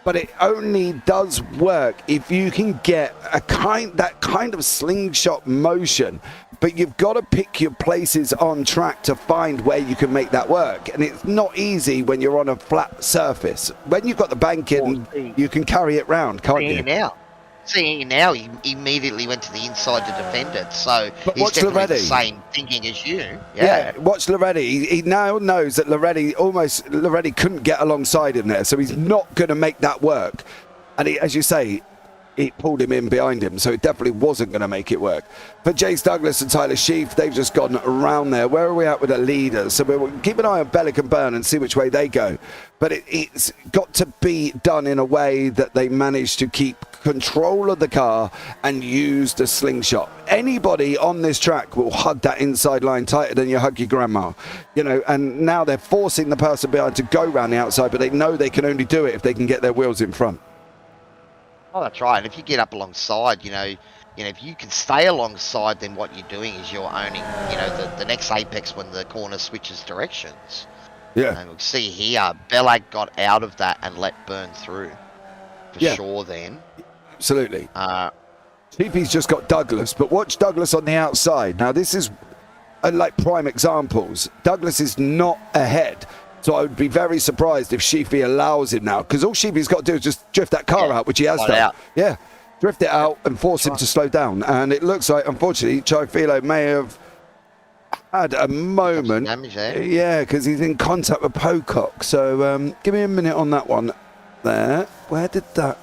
But it only does work if you can get that kind of slingshot motion. But you've got to pick your places on track to find where you can make that work. And it's not easy when you're on a flat surface. When you've got the bank in, you can carry it round, can't you? Seeing now, he immediately went to the inside to defend it. So but he's definitely Loretti. the same thinking as you. Yeah, watch Loretti. He now knows that Loretti couldn't get alongside him there. So he's not going to make that work. And as you say, it pulled him in behind him, so it definitely wasn't going to make it work. For Jace Douglas and Tyler Sheaf, they've just gone around there. Where are we at with the leaders? So we'll keep an eye on Bellick and Byrne and see which way they go. But it's got to be done in a way that they manage to keep control of the car and use the slingshot. Anybody on this track will hug that inside line tighter than you hug your grandma. You know, and now they're forcing the person behind to go round the outside, but they know they can only do it if they can get their wheels in front. Oh, that's right. And if you get up alongside, you know, if you can stay alongside, then what you're doing is you're owning, the next apex when the corner switches directions. Yeah. And we'll see here, Bellag got out of that and let Byrne through. For sure then. Absolutely. TP's just got Douglas, but watch Douglas on the outside. Now, this is like prime examples. Douglas is not ahead. So I would be very surprised if Sheafy allows him now, because all Sheafy's got to do is just drift that car out, which he has done. Yeah, drift it out and force him to slow down. And it looks like, unfortunately, Chai Philo may have had a moment. Yeah, because he's in contact with Pocock. So give me a minute on that one there. Where did that...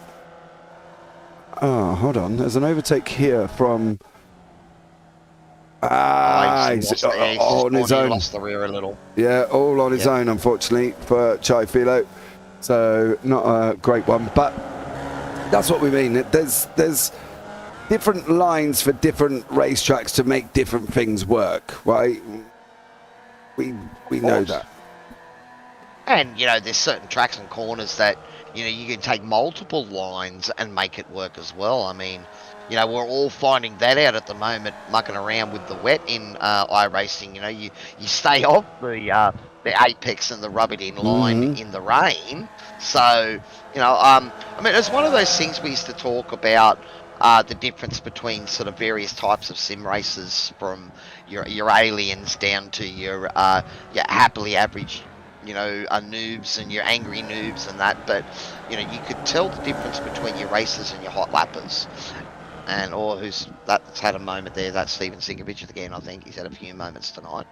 Oh, hold on. There's an overtake here from... he's on his own. Lost the rear a little. Yeah, all on his own, unfortunately, for Chai Philo. So not a great one, but that's what we mean. There's different lines for different racetracks to make different things work, right? We know that. And there's certain tracks and corners that you can take multiple lines and make it work as well. I mean, we're all finding that out at the moment, mucking around with the wet in iRacing. You stay off the apex and the rub it in line in the rain. So, I mean, it's one of those things we used to talk about, the difference between sort of various types of sim races, from your aliens down to your happily average, noobs and your angry noobs and that. But, you could tell the difference between your racers and your hot lappers. That's had a moment there, that's Steven Sinkovich again. I think he's had a few moments tonight.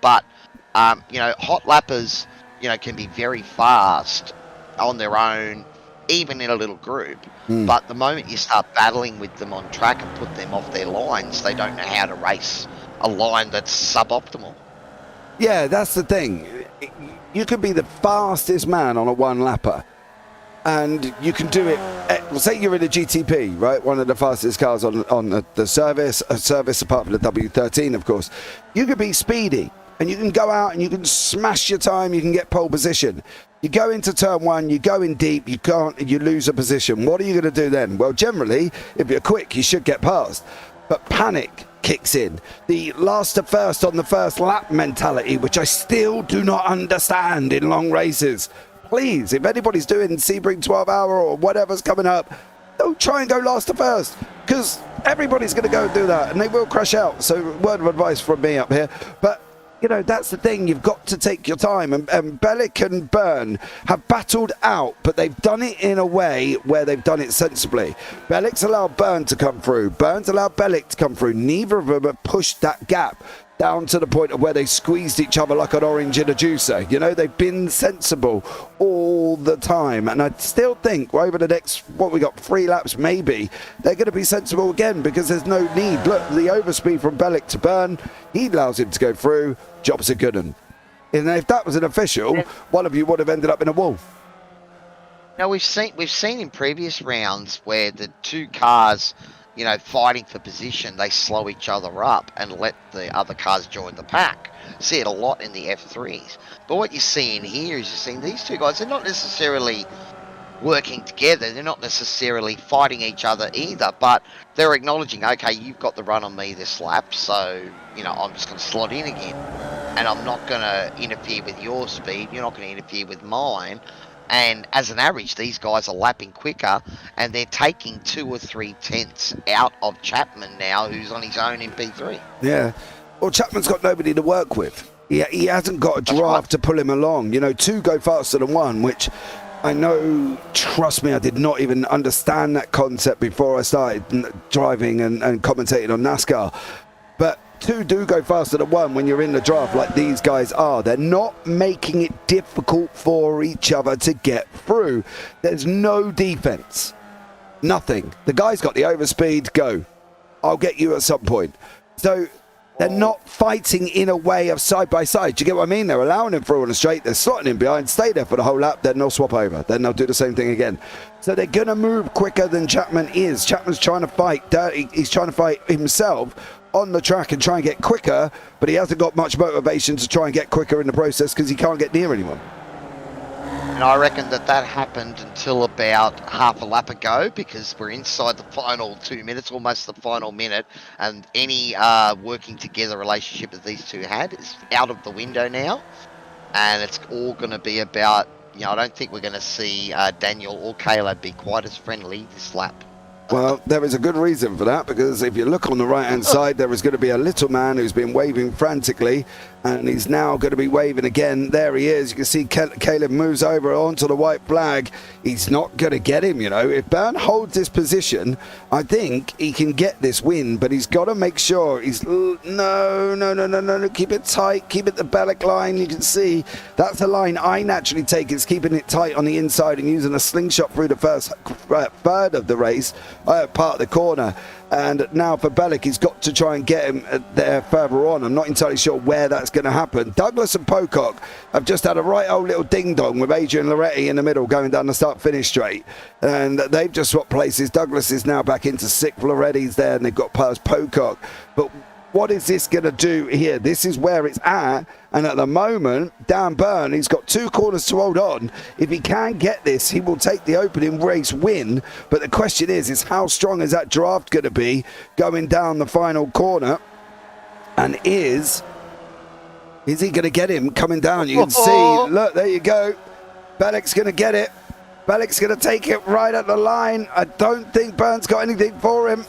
But, hot lappers, can be very fast on their own, even in a little group. But the moment you start battling with them on track and put them off their lines, they don't know how to race a line that's suboptimal. Yeah, that's the thing. You could be the fastest man on a one-lapper, and you can do it. Well, say you're in a GTP, right? One of the fastest cars on the service, apart from the W13, of course. You could be speedy, and you can go out and you can smash your time. You can get pole position. You go into turn one, you go in deep, you lose a position. What are you going to do then? Well, generally, if you're quick, you should get past. But panic kicks in. The last to first on the first lap mentality, which I still do not understand in long races. Please, if anybody's doing Sebring 12 hour or whatever's coming up, don't try and go last to first, because everybody's going to go and do that and they will crash out. So word of advice from me up here. But you know, that's the thing. You've got to take your time. And Bellick and Byrne have battled out, but they've done it in a way where they've done it sensibly. Bellick's allowed Byrne to come through. Byrne's allowed Bellick to come through. Neither of them have pushed that gap down to the point of where they squeezed each other like an orange in a juicer. You know, they've been sensible all the time. And I still think over the next, what we got, 3 laps maybe, they're going to be sensible again because there's no need. Look, the overspeed from Bellick to Byrne, he allows him to go through. Jobs are good. And if that was an official, one of you would have ended up in a wall. Now, we've seen in previous rounds where the 2 cars, you know, fighting for position, they slow each other up and let the other cars join the pack. See it a lot in the F3s. But what you're seeing here is you're seeing these 2 guys, they're not necessarily working together. They're not necessarily fighting each other either, but they're acknowledging, okay, you've got the run on me this lap, so, you know, I'm just going to slot in again. And I'm not going to interfere with your speed. You're not going to interfere with mine. And as an average, these guys are lapping quicker, and they're taking 2 or 3 tenths out of Chapman now, who's on his own in P3. Yeah. Well, Chapman's got nobody to work with. He hasn't got a draft to pull him along. You know, 2 go faster than 1, which I know, trust me, I did not even understand that concept before I started driving and commentating on NASCAR. But 2 do go faster than 1 when you're in the draft like these guys are. They're not making it difficult for each other to get through. There's no defense. Nothing. The guy's got the overspeed, go. I'll get you at some point. So they're not fighting in a way of side by side. Do you get what I mean? They're allowing him through on a straight. They're slotting him behind, stay there for the whole lap, then they'll swap over. Then they'll do the same thing again. So they're going to move quicker than Chapman is. Chapman's trying to fight dirty. He's trying to fight himself on the track and try and get quicker, but he hasn't got much motivation to try and get quicker in the process because he can't get near anyone. And I reckon that happened until about half a lap ago, because we're inside the final 2 minutes, almost the final minute, and any working together relationship that these 2 had is out of the window now, and it's all going to be about, you know, I don't think we're going to see Daniel or Caleb be quite as friendly this lap. Well, there is a good reason for that, because if you look on the right-hand side, there is going to be a little man who's been waving frantically, and he's now going to be waving again. There he is. You can see Caleb moves over onto the white flag. He's not going to get him, you know. If Byrne holds this position, I think he can get this win, but he's got to make sure he's... No. Keep it tight. Keep it the Bellick line. You can see that's the line I naturally take. It's keeping it tight on the inside and using a slingshot through the first third of the race. Part of the corner, and now for Bellick, he's got to try and get him there further on. I'm not entirely sure where that's going to happen. Douglas and Pocock have just had a right old little ding-dong with Adrian Loretti in the middle going down the start-finish straight, and they've just swapped places. Douglas is now back into 6th, Loretti's there, and they've got past Pocock. But what is this going to do here? This is where it's at, and at the moment, Dan Byrne, he's got 2 corners to hold on. If he can get this, he will take the opening race win, but the question is how strong is that draft going to be going down the final corner, and is he going to get him coming down? You can see, look, there you go. Bellick's going to get it. Bellick's going to take it right at the line. I don't think Byrne's got anything for him.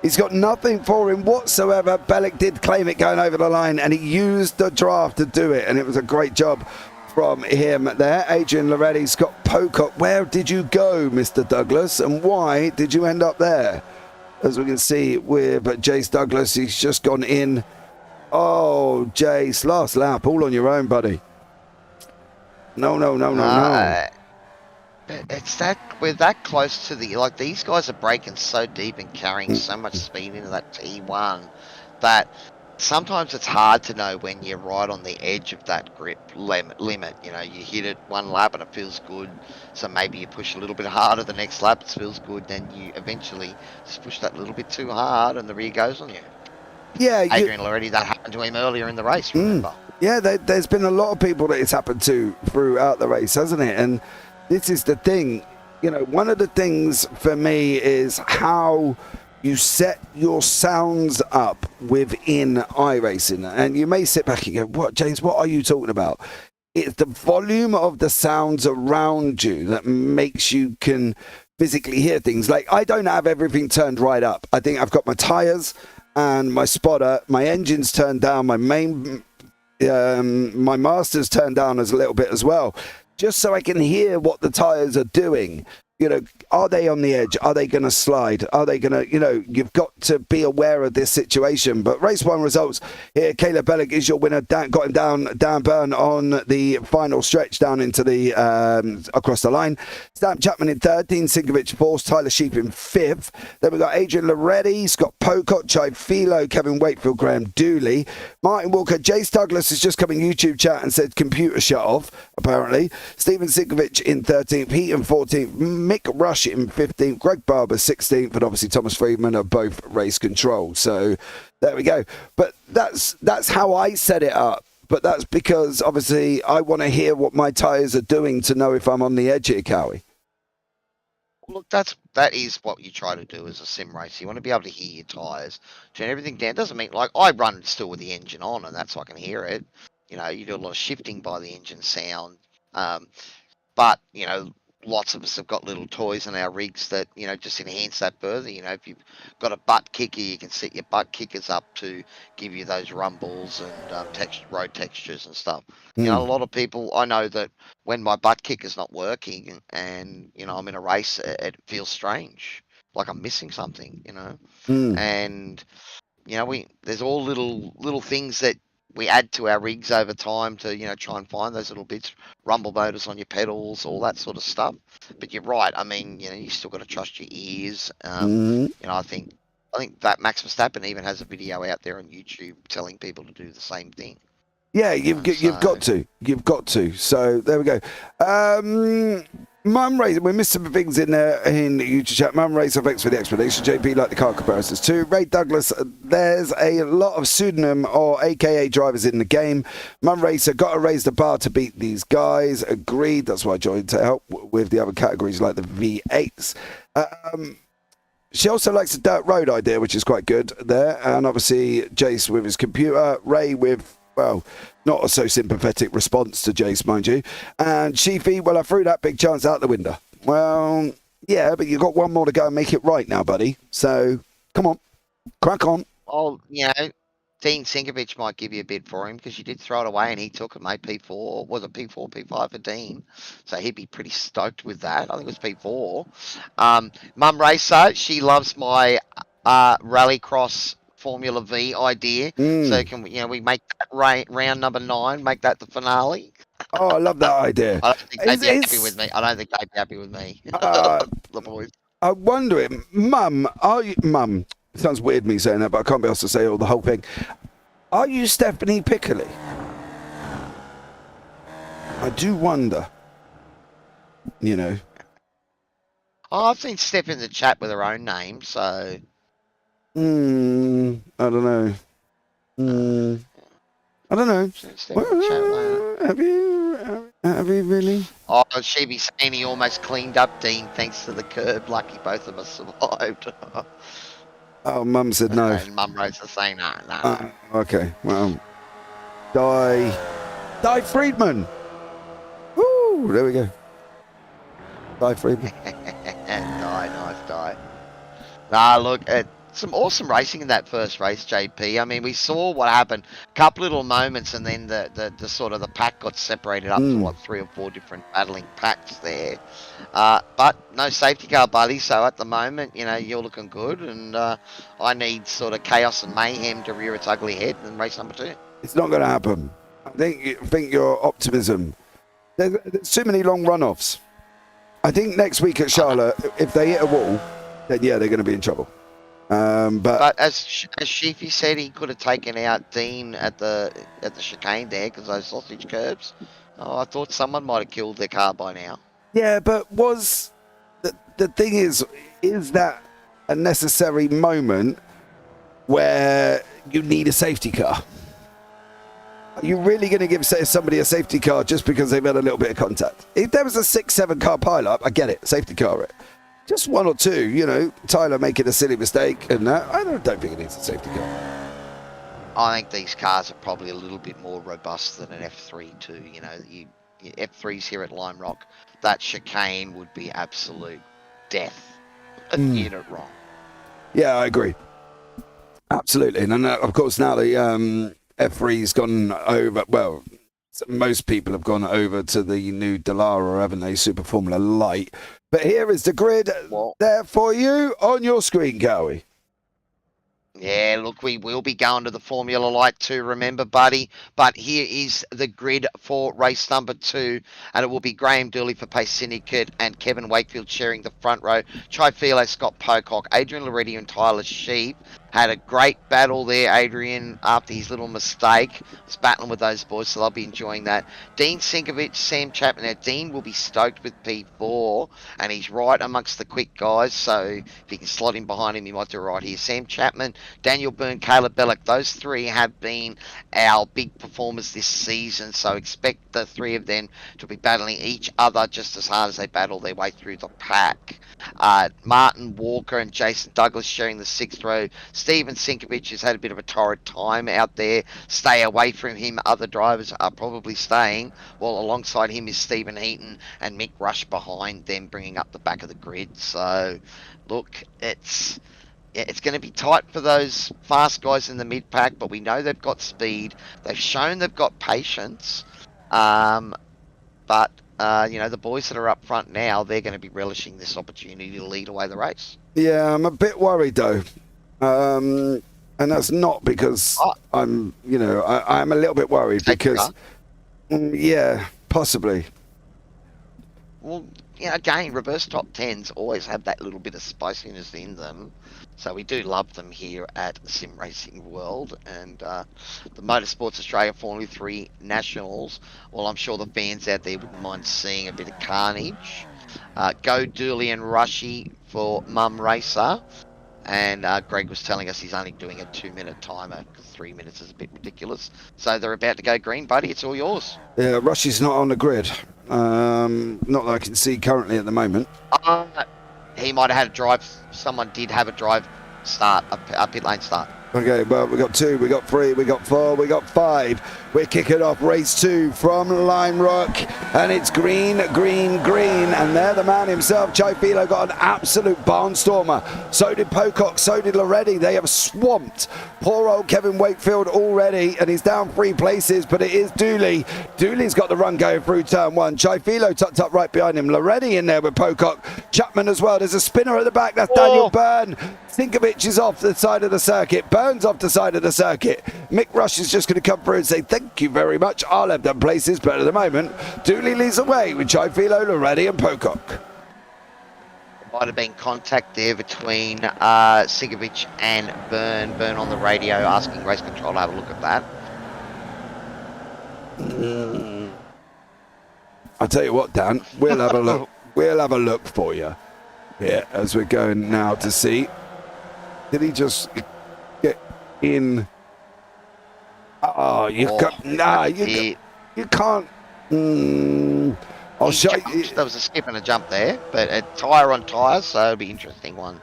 He's got nothing for him whatsoever. Bellick did claim it going over the line, and he used the draft to do it, and it was a great job from him there. Adrian Loretti, Scott Pocock. Where did you go, Mr. Douglas, and why did you end up there? As we can see with Jace Douglas, he's just gone in. Oh, Jace, last lap, all on your own, buddy. No. It's that we're that close to the, like, these guys are breaking so deep and carrying so much speed into that T1 that sometimes it's hard to know when you're right on the edge of that grip limit. You know, you hit it one lap and it feels good, so maybe you push a little bit harder the next lap, it feels good, then you eventually just push that little bit too hard and the rear goes on you. Yeah, Adrian Loretti, that happened to him earlier in the race, remember? Yeah, there's been a lot of people that it's happened to throughout the race, hasn't it? And this is the thing, you know, one of the things for me is how you set your sounds up within iRacing. And you may sit back and go, what, James, what are you talking about? It's the volume of the sounds around you that makes you can physically hear things. Like, I don't have everything turned right up. I think I've got my tyres and my spotter, my engine's turned down, my main my Masters turned down as a little bit as well, just so I can hear what the tyres are doing. You know, are they on the edge? Are they going to slide? Are they going to, you know, you've got to be aware of this situation. But race 1 results here. Caleb Bellick is your winner. Got him down Byrne on the final stretch down into the, across the line. Stamp Chapman in 3rd, Dean Sinkovich 4th, Tyler Sheep in 5th. Then we've got Adrian Loretti, Scott Pocock, Chai Philo, Kevin Wakefield, Graham Dooley, Martin Walker. Jace Douglas has just come in YouTube chat and said computer shut off, apparently. Stephen Sinkovich in 13th, Heat in 14th, Mick Rush in 15th, Greg Barber 16th, and obviously Thomas Friedman are both race control. So there we go. But that's how I set it up. But that's because obviously I want to hear what my tyres are doing to know if I'm on the edge here, Cowie. Look, that is what you try to do as a sim race. You want to be able to hear your tyres, turn everything down. Doesn't mean, like, I run still with the engine on, and that's why I can hear it. You know, you do a lot of shifting by the engine sound. But, you know, lots of us have got little toys in our rigs that, you know, just enhance that further. You know, if you've got a butt kicker, you can set your butt kickers up to give you those rumbles and road textures and stuff. You know, a lot of people, I know that when my butt kicker's not working and, you know, I'm in a race, it feels strange, like I'm missing something, you know. And, you know, there's all little things that we add to our rigs over time to, you know, try and find those little bits, rumble motors on your pedals, all that sort of stuff. But you're right. I mean, you know, you still got to trust your ears. You know, I think that Max Verstappen even has a video out there on YouTube telling people to do the same thing. Yeah, you've got to. So there we go. Mum Race, we missed some things in YouTube chat. Mum Race, thanks for the explanation. JP, like the car comparisons too. Ray Douglas, there's a lot of pseudonym or AKA drivers in the game. Mum Racer, got to raise the bar to beat these guys. Agreed. That's why I joined to help with the other categories like the V8s. She also likes the dirt road idea, which is quite good there. And obviously, Jace with his computer. Ray with, well, not a so sympathetic response to Jace, mind you. And Sheafy, well, I threw that big chance out the window. Well, yeah, but you've got one more to go and make it right now, buddy. So, come on. Crack on. Oh, you know, Dean Sinkovich might give you a bid for him because you did throw it away and he took it, mate. P4. Was it P4, P5 for Dean? So he'd be pretty stoked with that. I think it was P4. Mum Racer, she loves my Rallycross Formula V idea. So we make that round number 9, make that the finale. Oh, I love that idea. I don't think they'd be happy with me. I don't think they'd be happy with me. The boys. I'm wondering, Mum, Mum, it sounds weird me saying that, but I can't be able to say the whole thing. Are you Stephanie Piccoli? I do wonder. You know. Oh, I've seen Steph in the chat with her own name, so. I don't know. I don't know. Well, have you really? Oh, she'd be saying he almost cleaned up Dean thanks to the curb. Lucky both of us survived. Oh, Mum said no. And Mum Rosa saying no. Okay, well, Di Friedman. Woo, there we go. Di Friedman. Nice Di. Nah, look, some awesome racing in that first race, JP. I mean, we saw what happened. A couple little moments, and then the sort of the pack got separated up to what 3 or 4 different battling packs there. But no safety car, buddy. So at the moment, you know, you're looking good, and I need sort of chaos and mayhem to rear its ugly head in race number 2. It's not going to happen. I think your optimism. There's too many long runoffs. I think next week at Charlotte, if they hit a wall, then yeah, they're going to be in trouble. But as Sheafy said, he could have taken out Dean at the chicane there because those sausage curbs. Oh, I thought someone might have killed their car by now. Yeah, but was the thing is that a necessary moment where you need a safety car? Are you really going to give somebody a safety car just because they've had a little bit of contact? If there was a 6-7 car pile-up, I get it, safety car it. Just 1 or 2, you know, Tyler making a silly mistake and that. I don't think it needs a safety car. I think these cars are probably a little bit more robust than an F3 too. You know, F3s here at Lime Rock, that chicane would be absolute death. Get it wrong. Yeah, I agree. Absolutely. And of course now the F3's gone over, well, most people have gone over to the new Dallara, haven't they? Super Formula Light. But here is the grid there for you on your screen, Cowie. Yeah, look, we will be going to the Formula Light 2, remember, buddy. But here is the grid for race number 2, and it will be Graham Dooley for Pace Syndicate and Kevin Wakefield sharing the front row. Chai Filo, Scott Pocock, Adrian Loretti and Tyler Sheep. Had a great battle there, Adrian, after his little mistake. Was battling with those boys, so they'll be enjoying that. Dean Sinkovich, Sam Chapman. Now, Dean will be stoked with P4, and he's right amongst the quick guys, so if you can slot him behind him, he might do right here. Sam Chapman, Daniel Byrne, Caleb Belloc, those three have been our big performers this season, so expect the three of them to be battling each other just as hard as they battle their way through the pack. Martin Walker and Jason Douglas sharing the 6th row. Steven Sinkovich has had a bit of a torrid time out there. Stay away from him. Other drivers are probably staying. Well, alongside him is Stephen Heaton and Mick Rush behind them, bringing up the back of the grid. So, look, it's going to be tight for those fast guys in the mid-pack, but we know they've got speed. They've shown they've got patience. But the boys that are up front now, they're going to be relishing this opportunity to lead away the race. Yeah, I'm a bit worried, though. And that's not because I'm a little bit worried because, yeah, possibly. Well, again, reverse top 10s always have that little bit of spiciness in them. So we do love them here at Sim Racing World. And the Motorsports Australia Formula 3 Nationals, well, I'm sure the fans out there wouldn't mind seeing a bit of carnage. Go Dooley and Rushy for Mum Racer. And Greg was telling us he's only doing a 2-minute timer because 3 minutes is a bit ridiculous. So they're about to go green, buddy. It's all yours. Yeah, Rushy's not on the grid. Not that I can see currently at the moment. He might have had a drive. Someone did have a drive start, a pit lane start. Okay, well, we got 2, we got 3, we got 4, we got 5. We're kicking off race 2 from Lime Rock, and it's green, green, green. And there the man himself, Chai Filo, got an absolute barnstormer. So did Pocock, so did Loretti. They have swamped poor old Kevin Wakefield already, and he's down 3 places, but it is Dooley. Dooley's got the run going through turn 1. Chai Filo tucked up right behind him. Loretti in there with Pocock. Chapman as well. There's a spinner at the back. That's Daniel Byrne. Sinkovich is off the side of the circuit. Burns off the side of the circuit. Mick Rush is just going to come through and say thank you very much. I'll have them places, but at the moment, Dooley leads away with Chai Filo, Loretti and Pocock. Might have been contact there between Sinkovich and Byrne. Byrne on the radio asking race control to have a look at that. I'll tell you what, Dan, we'll have a look. We'll have a look for you. Yeah, as we're going now to see. Did he just get in? Oh, you can't. I'll show you. There was a skip and a jump there, but a tyre on tyre, so it'll be an interesting one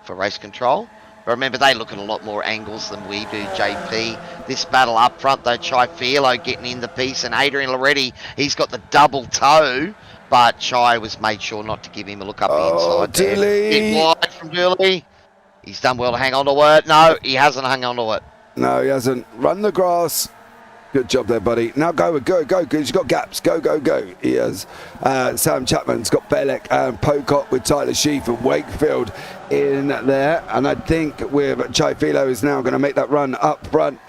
for race control. But remember, they look at a lot more angles than we do, JP. This battle up front, though, Chai Filo getting in the piece, and Adrian Loretti, he's got the double toe, but Chai was made sure not to give him a look up the inside there. Bit wide from Dooley. He's done well to hang on to it. No, he hasn't hung on to it. No, he hasn't. Run the grass. Good job there, buddy. Now go. He's got gaps. Go. He has. Sam Chapman's got Bellick and Pocock with Tyler Sheaf and Wakefield in there. And I think with Chai Filo is now going to make that run up front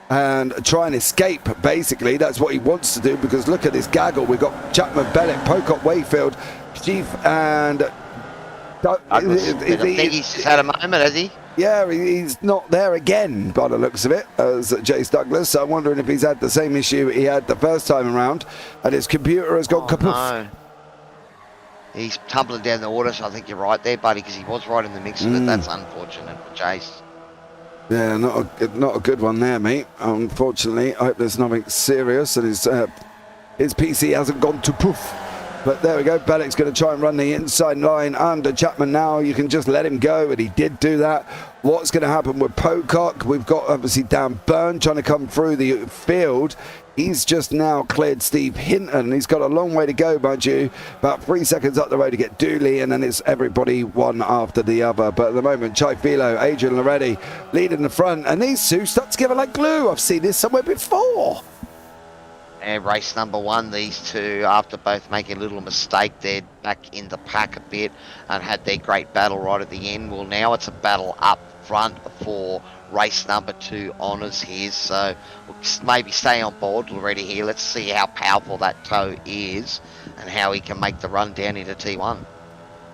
and try and escape, basically. That's what he wants to do, because look at this gaggle. We've got Chapman, Bellick, Pocock, Wakefield, Sheaf and... I think he's just had a moment, has he? Yeah, he's not there again by the looks of it as Jace Douglas. So I'm wondering if he's had the same issue he had the first time around and his computer has gone kapoof. No. He's tumbling down the water, so I think you're right there, buddy, because he was right in the mix of it. That's unfortunate for Jace. Yeah, not a good one there, mate. Unfortunately, I hope there's nothing serious and his PC hasn't gone to poof. But there we go. Bellick's going to try and run the inside line under Chapman now. You can just let him go, and he did do that. What's going to happen with Pocock? We've got obviously Dan Byrne trying to come through the field. He's just now cleared Steve Hinton. He's got a long way to go, mind you. About 3 seconds up the road to get Dooley, and then it's everybody one after the other. But at the moment, Chai Filo, Adrian Loretti leading the front, and these two stuck together like glue. I've seen this somewhere before. And race number 1, these two, after both making a little mistake, they're back in the pack a bit and had their great battle right at the end. Well, now it's a battle up front for race number 2 honours here. So we'll maybe stay on board already here. Let's see how powerful that toe is and how he can make the run down into T1.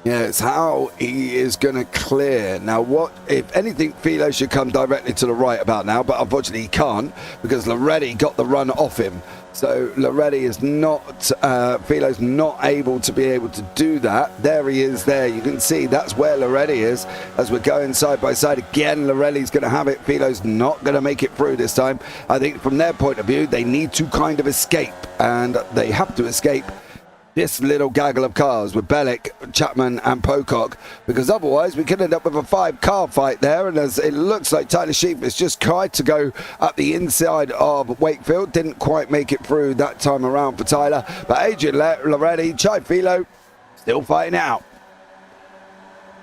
Yeah, it's how he is going to clear. Now, what, if anything, Filo should come directly to the right about now, but unfortunately he can't because Loretti got the run off him. So Loretti is not, Filo's not able to be able to do that. There he is there. You can see that's where Loretti is as we're going side by side. Again, Loretti's going to have it. Filo's not going to make it through this time. I think from their point of view, they need to kind of escape, and they have to escape this little gaggle of cars with Bellick, Chapman and Pocock, because otherwise we could end up with a 5-car fight there. And as it looks like Tyler Sheep has just tried to go up the inside of Wakefield, didn't quite make it through that time around for Tyler, but Adrian Loretti, Chai Filo still fighting it out.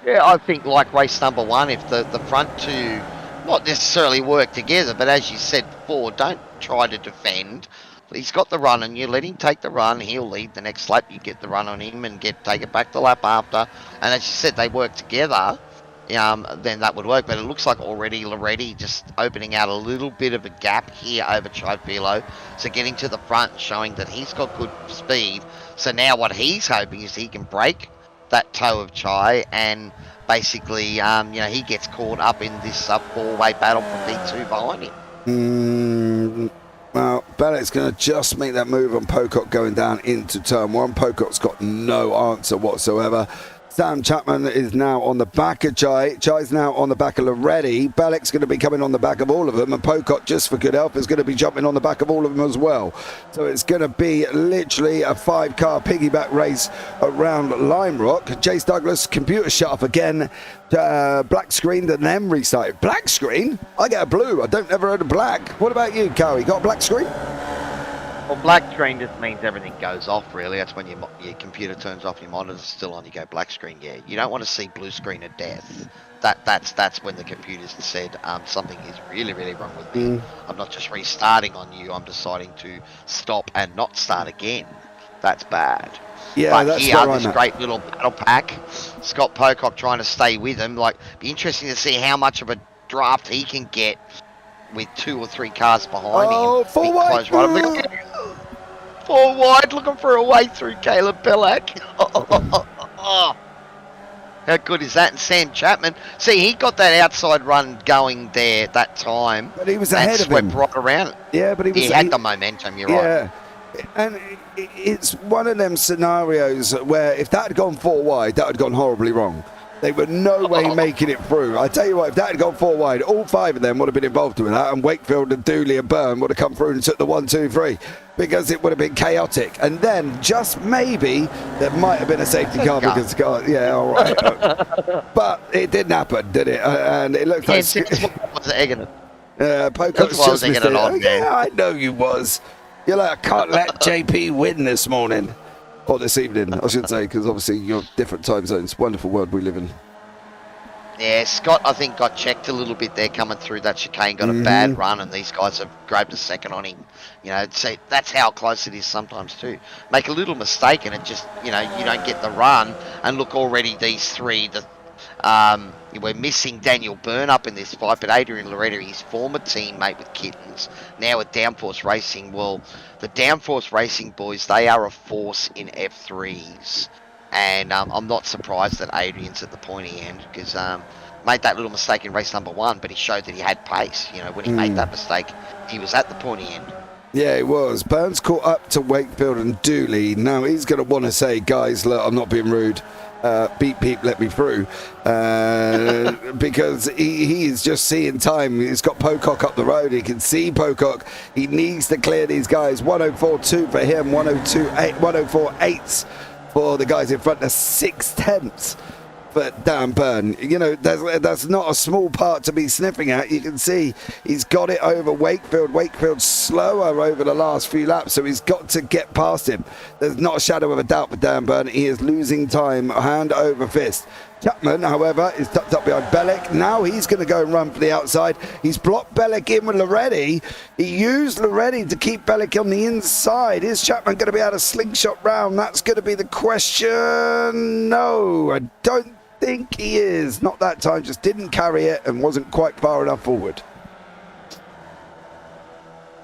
Yeah, I think like race number 1, if the front two not necessarily work together, but as you said before, don't try to defend. He's got the run, and you let him take the run. He'll lead the next lap. You get the run on him and take it back the lap after. And as you said, they work together. Then that would work. But it looks like already Loretti just opening out a little bit of a gap here over Chai Filo. So getting to the front, showing that he's got good speed. So now what he's hoping is he can break that toe of Chai, and basically, he gets caught up in this 4-way battle from V2 behind him. Well, Bellick's going to just make that move on Pocock going down into turn 1. Pocock's got no answer whatsoever. Sam Chapman is now on the back of Chai. Chai's now on the back of Loretti. Bellick's going to be coming on the back of all of them, and Pocock, just for good health, is going to be jumping on the back of all of them as well. So it's going to be literally a 5-car piggyback race around Lime Rock. Jace Douglas, computer shut off again. Black screened and then restarted. Black screen? I get a blue. I don't ever heard of black. What about you, Cowie? Got a black screen? Well, black screen just means everything goes off, really. That's when your computer turns off, your monitor's still on, you go black screen. Yeah, you don't want to see blue screen of death. That's when the computer's said something is really, really wrong with me. I'm not just restarting on you, I'm deciding to stop and not start again. That's bad. Yeah, but that's here, where I'm this at. great little battle pack. Scott Pocock trying to stay with him. Be interesting to see how much of a draft he can get with 2 or 3 cars behind him. 4 wide. Right. 4 wide, looking for a way through Caleb Bellac. How good is that? And Sam Chapman, see, he got that outside run going there that time. But he was ahead of him. Right around. Yeah, but he had the momentum, you're right. And it's one of them scenarios where if that had gone 4 wide, that had gone horribly wrong. They were no way making it through. I tell you what, if that had gone 4 wide, all 5 of them would have been involved with that, and Wakefield and Dooley and Byrne would have come through and took the 1, 2, 3, because it would have been chaotic. And then, just maybe, there might have been a safety car because all right. But it didn't happen, did it? And it looked like... Pocock's just missed it. Yeah, I know you was. You're like, I can't let JP win this morning. Or this evening, I should say, because obviously you're different time zones. Wonderful world we live in. Yeah, Scott, I think, got checked a little bit there coming through that chicane, got a bad run, and these guys have grabbed a second on him. So that's how close it is sometimes too. Make a little mistake and it just, you don't get the run, and look, already these 3, we're missing Daniel Byrne up in this fight, but Adrian Loretti, his former teammate with Kittens, now with Downforce Racing. Well, the Downforce Racing boys, they are a force in F3s. And I'm not surprised that Adrian's at the pointy end, because made that little mistake in race number 1, but he showed that he had pace. When he made that mistake, he was at the pointy end. Yeah, it was. Burns caught up to Wakefield and Dooley. Now he's going to want to say, guys, look, I'm not being rude. Beep, beep, let me through. Because he is just seeing time. He's got Pocock up the road. He can see Pocock. He needs to clear these guys. 104.2 for him, 104.8 for the guys in front. There's 6/10 for Dan Byrne. You know, that's not a small part to be sniffing at. You can see he's got it over Wakefield. Wakefield's slower over the last few laps, so he's got to get past him. There's not a shadow of a doubt for Dan Byrne. He is losing time hand over fist. Chapman, however, is tucked up behind Bellick. Now he's going to go and run for the outside. He's blocked Bellick in with Loretti. He used Loretti to keep Bellick on the inside. Is Chapman going to be able to slingshot round? That's going to be the question. No, I don't think he is. Not that time, just didn't carry it and wasn't quite far enough forward.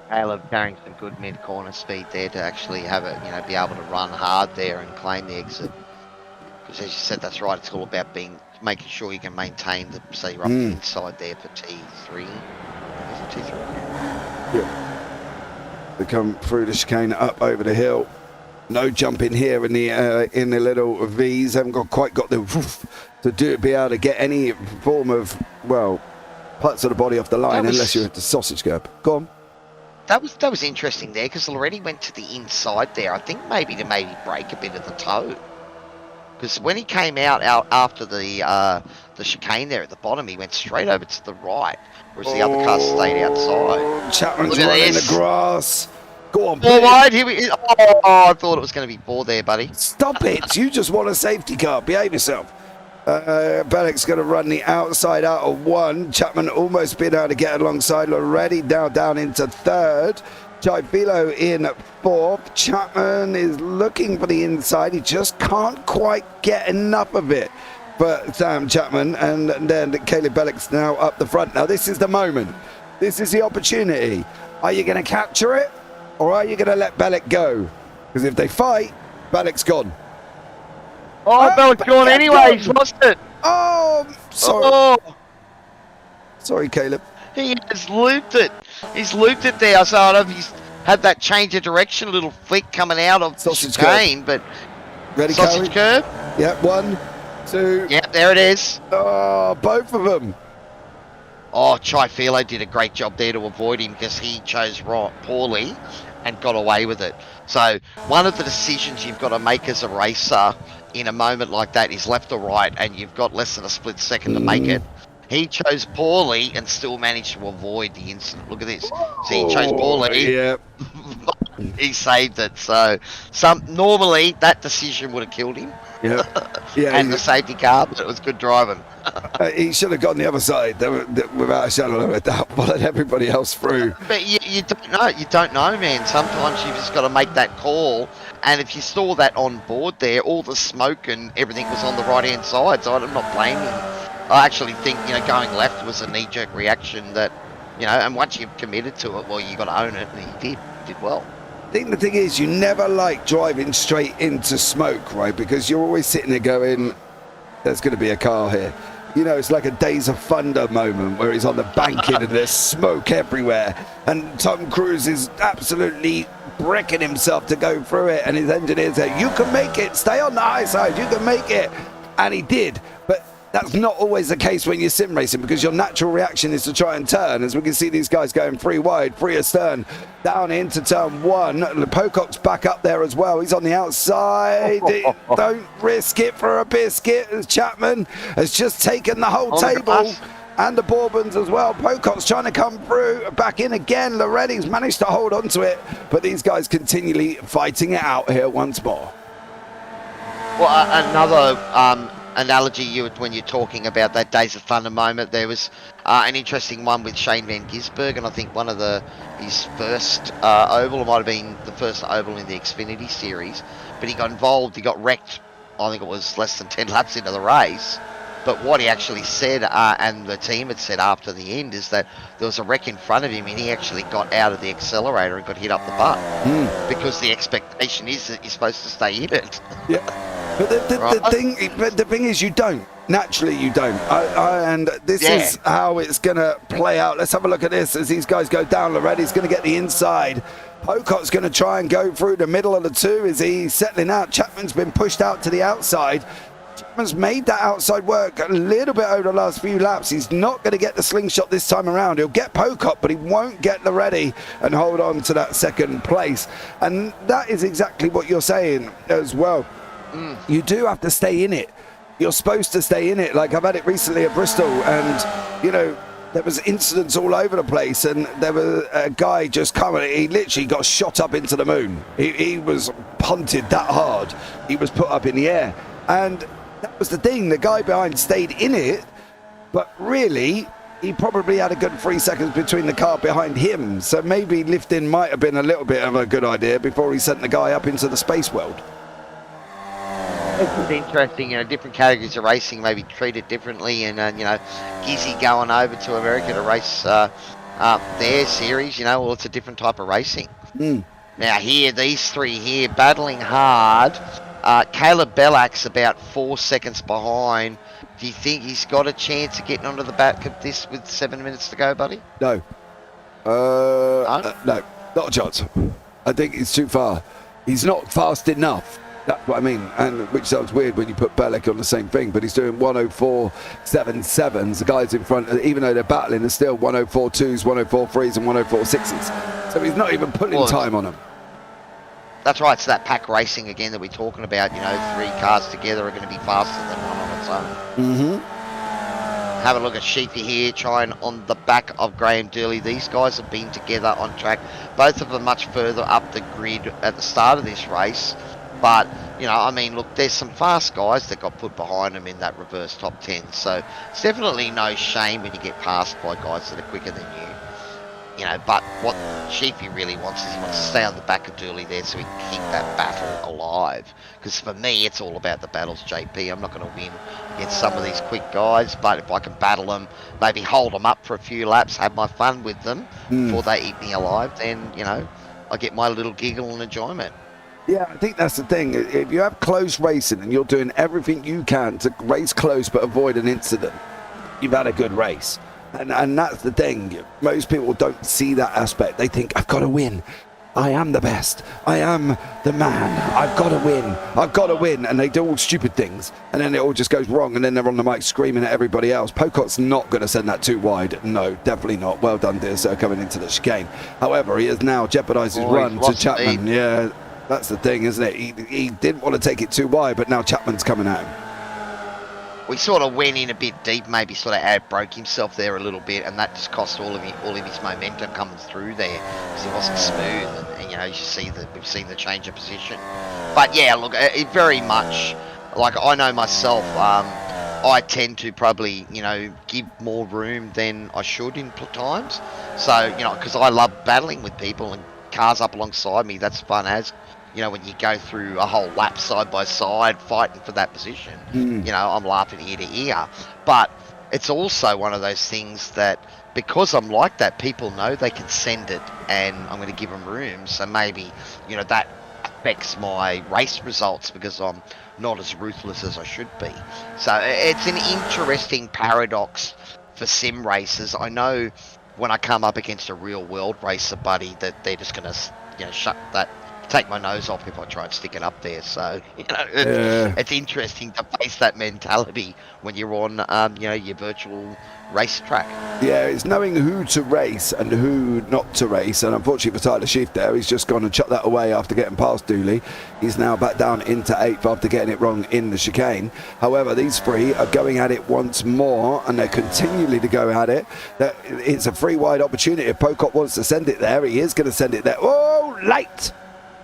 Caleb carrying some good mid-corner speed there to actually have it, you know, be able to run hard there and claim the exit. Because as you said, that's right, it's all about making sure you can maintain the, say, you're up the inside there for T3. Is it T3? Yeah. They come through the chicane up over the hill. No jumping here in the little V's. Haven't quite got the woof to be able to get any form of, well, parts of the body off the line unless you're at the sausage curb. Go on. That was interesting there because Loretti went to the inside there. I think maybe to break a bit of the toe. Because when he came out after the chicane there at the bottom, he went straight over to the right, whereas the other cars stayed outside. Chapman's running in the grass. Go on, Ball wide. I thought it was going to be ball there, buddy. Stop it. You just want a safety car. Behave yourself. Bellick's going to run the outside out of one. Chapman almost been able to get alongside Loretti, now down into third. Gibilo in fourth. Chapman is looking for the inside. He just can't quite get enough of it for Sam Chapman. And then Caleb Bellick's now up the front. Now this is the moment. This is the opportunity. Are you going to capture it? Or are you going to let Bellick go? Because if they fight, Bellick's gone. Bellick's gone anyway. He's lost it. Oh, sorry. Sorry, Caleb. He has looped it. He's looped it there. So I don't know if he's had that change of direction, a little flick coming out of the chicane, but ready, sausage curb. Yep, 1, 2. Yep, there it is. Oh, both of them. Oh, Chifilo did a great job there to avoid him because he chose poorly and got away with it. So one of the decisions you've got to make as a racer in a moment like that is left or right, and you've got less than a split second to make it. He chose poorly and still managed to avoid the incident. Look at this. See, he chose poorly. Yeah. He saved it. So normally that decision would have killed him. Yeah. Yeah. And the safety car, but it was good driving. He should have gone the other side without a shadow of a doubt, followed everybody else through. But you don't know. You don't know, man. Sometimes you've just got to make that call. And if you saw that on board there, all the smoke and everything was on the right-hand side, so I'm not blaming him. I actually think, going left was a knee-jerk reaction that, and once you've committed to it, well, you got to own it, and he did well. I think the thing is, you never like driving straight into smoke, right? Because you're always sitting there going, there's going to be a car here. It's like a Days of Thunder moment where he's on the banking and there's smoke everywhere. And Tom Cruise is absolutely bricking himself to go through it. And his engineer said, you can make it, stay on the high side, you can make it. And he did. But that's not always the case when you're sim racing, because your natural reaction is to try and turn, as we can see these guys going 3 wide, 3 astern, down into turn 1. Pocock's back up there as well. He's on the outside. Don't risk it for a biscuit, as Chapman has just taken the whole table. And the Bourbons as well. Pocock's trying to come through, back in again. Loretti's managed to hold on to it, but these guys continually fighting it out here once more. Well, another analogy when you're talking about that Days of Thunder moment, there was an interesting one with Shane Van Gisbergen, and I think one of his first oval, it might have been the first oval in the Xfinity series, but he got involved, he got wrecked, I think it was less than 10 laps into the race. But what he actually said, and the team had said after the end, is that there was a wreck in front of him and he actually got out of the accelerator and got hit up the butt. Because the expectation is that you're supposed to stay in it. Yeah. But the thing is, you don't. Naturally, you don't. And this is how it's going to play out. Let's have a look at this as these guys go down. Loretti's going to get the inside. Pocock's going to try and go through the middle of the two. Is he settling out? Chapman's been pushed out to the outside. Chapman's made that outside work a little bit over the last few laps. He's not going to get the slingshot this time around. He'll get Pocock, but he won't get Loretti and hold on to that second place. And that is exactly what you're saying as well. You do have to stay in it. You're supposed to stay in it. Like, I've had it recently at Bristol, and, you know, there was incidents all over the place, and there was a guy just coming. He literally got shot up into the moon. He was punted that hard. He was put up in the air. And that was the thing. The guy behind stayed in it, but really, he probably had a good 3 seconds between the car behind him. So maybe lifting might have been a little bit of a good idea before he sent the guy up into the space world. It's interesting, you know, different categories of racing maybe treated differently, and you know, Gizzy going over to America to race their series, you know, well, it's a different type of racing. Now here, these three here battling hard. Caleb Bellac's about 4 seconds behind. Do you think he's got a chance of getting onto the back of this with 7 minutes to go, buddy? No. No, not a chance. I think he's too far. He's not fast enough. That's what I mean, and which sounds weird when you put Belek on the same thing, but he's doing 104.77s. The guys in front, even though they're battling, are still 104.2s, 104.3s, and 104.6s. So he's not even putting time on them. That's right, it's that pack racing again that we're talking about. You know, three cars together are going to be faster than one on its own. Have a look at Sheepy here, trying on the back of Graham Durley. These guys have been together on track. Both of them much further up the grid at the start of this race. But, you know, I mean, look, there's some fast guys that got put behind them in that reverse top 10. So it's definitely no shame when you get passed by guys that are quicker than you. You know, but what Sheepy really wants is he wants to stay on the back of Dooley there so he can keep that battle alive. Because for me, it's all about the battles, JP. I'm not going to win against some of these quick guys, but if I can battle them, maybe hold them up for a few laps, have my fun with them before they eat me alive, then, you know, I get my little giggle and enjoyment. Yeah, I think that's the thing. If you have close racing and you're doing everything you can to race close but avoid an incident, you've had a good race. And that's the thing. Most people don't see that aspect. They think, I've got to win. I am the best. I am the man. I've got to win. I've got to win. And they do all stupid things. And then it all just goes wrong. And then they're on the mic screaming at everybody else. Pocot's not going to send that too wide. No, definitely not. Well done, DSL, coming into the chicane. However, he has now jeopardised his run to Chapman. Yeah, that's the thing, isn't it? He didn't want to take it too wide, but now Chapman's coming at him. We sort of went in a bit deep, maybe sort of outbroke himself there a little bit, and that just cost all of his momentum coming through there because he wasn't smooth. And you know, you see we've seen the change of position. But yeah, look, it very much, like I know myself, I tend to probably, you know, give more room than I should in times. So, you know, because I love battling with people and cars up alongside me, that's fun as. You know, when you go through a whole lap side by side fighting for that position, you know, I'm laughing ear to ear. But it's also one of those things that because I'm like that, people know they can send it and I'm going to give them room. So maybe, you know, that affects my race results because I'm not as ruthless as I should be. So it's an interesting paradox for sim racers. I know when I come up against a real world racer, buddy, that they're just going to, you know, take my nose off if I try and stick it up there. So, you know, it's interesting to face that mentality when you're on, you know, your virtual racetrack. Yeah, it's knowing who to race and who not to race. And unfortunately for Tyler Sheaf there, he's just gone and chucked that away after getting past Dooley. He's now back down into 8th after getting it wrong in the chicane. However, these three are going at it once more, and they're continually to go at it. It's a free wide opportunity. If Pocot wants to send it there, he is going to send it there. Oh, late!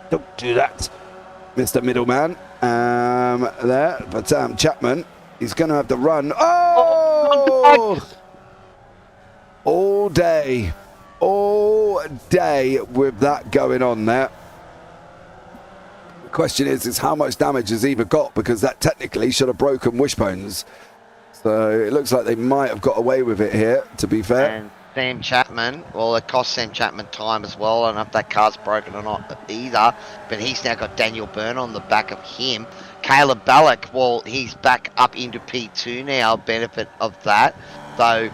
Don't do that, Mr. Middleman. There, but Chapman, he's going to have to run. Oh! All day with that going on there. The question is how much damage has Eva got, because that technically should have broken wishbones. So it looks like they might have got away with it here, to be fair. And Sam Chapman, well, it cost Sam Chapman time as well. I don't know if that car's broken or not either, but he's now got Daniel Byrne on the back of him. Caleb Ballack, well, he's back up into P2 now, benefit of that. Though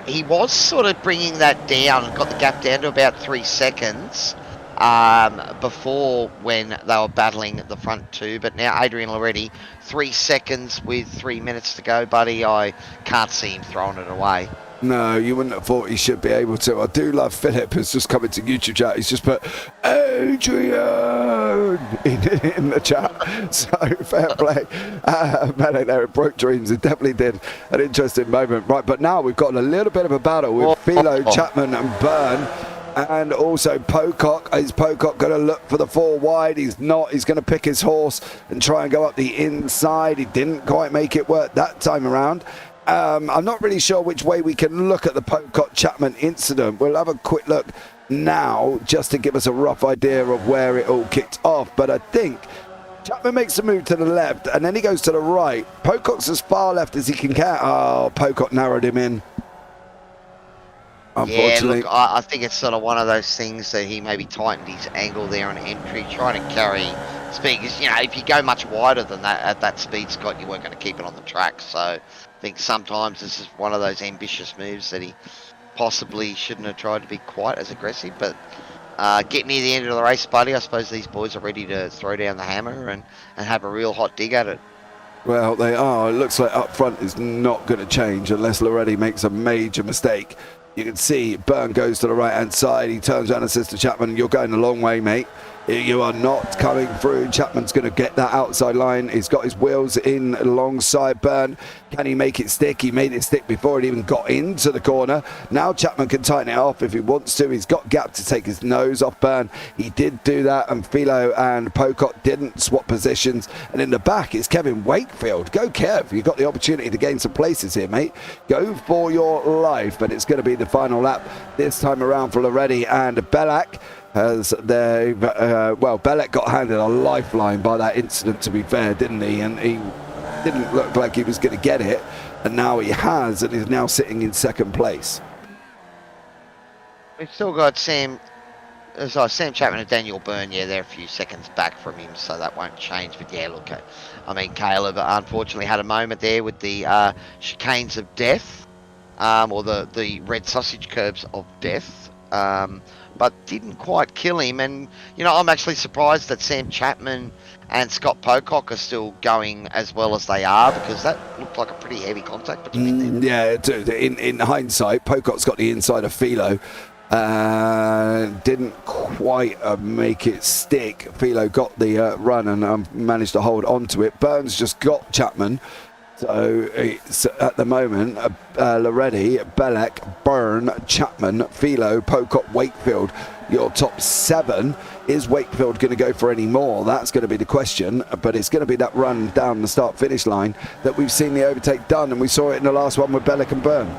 he was sort of bringing that down and got the gap down to about 3 seconds before when they were battling the front two. But now Adrian already 3 seconds with 3 minutes to go, buddy. I can't see him throwing it away. No, you wouldn't have thought he should be able to. I do love Philip, who's just come into YouTube chat. He's just put Adrian in the chat. So fair play. Man, there, it broke dreams. It definitely did. An interesting moment. Right, but now we've got a little bit of a battle with Philo, Chapman and Byrne. And also Pocock. Is Pocock going to look for the 4 wide? He's not. He's going to pick his horse and try and go up the inside. He didn't quite make it work that time around. I'm not really sure which way we can look at the Pocock-Chapman incident. We'll have a quick look now just to give us a rough idea of where it all kicked off. But I think Chapman makes a move to the left and then he goes to the right. Pocock's as far left as he can get. Oh, Pocock narrowed him in. Yeah, look, I think it's sort of one of those things that he maybe tightened his angle there on entry, trying to carry speed. Because, you know, if you go much wider than that at that speed, Scott, you weren't going to keep it on the track. So I think sometimes this is one of those ambitious moves that he possibly shouldn't have tried to be quite as aggressive. But get near the end of the race, buddy, I suppose these boys are ready to throw down the hammer and have a real hot dig at it. Well, they are. It looks like up front is not going to change unless Loretti makes a major mistake. You can see Byrne goes to the right-hand side. He turns around and says to Chapman, you're going a long way, mate. You are not coming through. Chapman's going to get that outside line. He's got his wheels in alongside Byrne. Can he make it stick? He made it stick before it even got into the corner. Now Chapman can tighten it off if he wants to. He's got gap to take his nose off Byrne. He did do that, and Philo and Pocock didn't swap positions. And in the back is Kevin Wakefield. Go, Kev. You've got the opportunity to gain some places here, mate. Go for your life. But it's going to be the final lap this time around for Loretti and Bellac. As they, Bellac got handed a lifeline by that incident, to be fair, didn't he? And he didn't look like he was going to get it, and now he has, and is now sitting in second place. We've still got Sam Chapman and Daniel Byrne. Yeah, they're a few seconds back from him, so that won't change. But yeah, look, I mean, Caleb unfortunately had a moment there with the chicanes of death, or the red sausage curbs of death. But didn't quite kill him. And, you know, I'm actually surprised that Sam Chapman and Scott Pocock are still going as well as they are, because that looked like a pretty heavy contact between them. Yeah, in hindsight, Pocock's got the inside of Philo. Didn't quite make it stick. Philo got the run and managed to hold on to it. Burns just got Chapman. So it's at the moment, Loretti, Bellac, Byrne, Chapman, Philo, Pocock, Wakefield. Your top 7. Is Wakefield going to go for any more? That's going to be the question. But it's going to be that run down the start-finish line that we've seen the overtake done. And we saw it in the last one with Bellac and Byrne.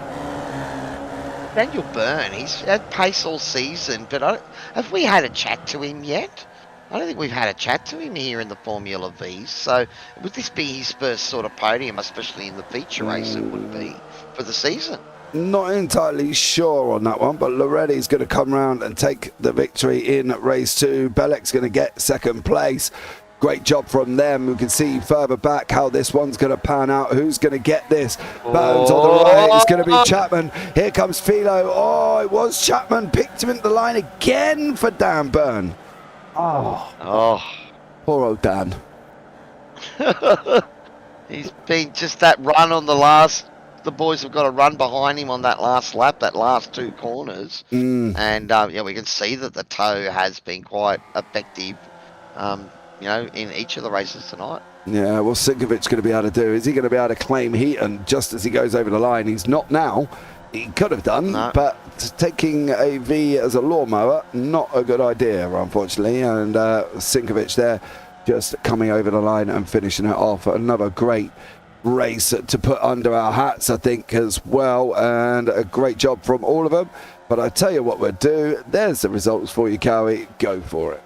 Daniel Byrne, he's had pace all season. But have we had a chat to him yet? I don't think we've had a chat to him here in the Formula V's. So would this be his first sort of podium, especially in the feature race? It would be for the season. Not entirely sure on that one, but Loretti's going to come round and take the victory in race 2. Bellac's going to get second place. Great job from them. We can see further back how this one's going to pan out. Who's going to get this? Burns on the right. It's going to be Chapman. Here comes Philo. Oh, it was Chapman. Picked him into the line again for Dan Byrne. Oh, poor old Dan. He's been just that run on the last. The boys have got to run behind him on that last lap, that last 2 corners. And yeah, we can see that the tow has been quite effective, you know, in each of the races tonight. Yeah, what's Sinkovic's going to be able to do? Is he going to be able to claim heat? And just as he goes over the line, he's not now. He could have done, but taking a V as a lawnmower, not a good idea, unfortunately. And Sinkovic there just coming over the line and finishing it off. Another great race to put under our hats, I think, as well. And a great job from all of them. But I tell you what we'll do. There's the results for you, Cowie. Go for it.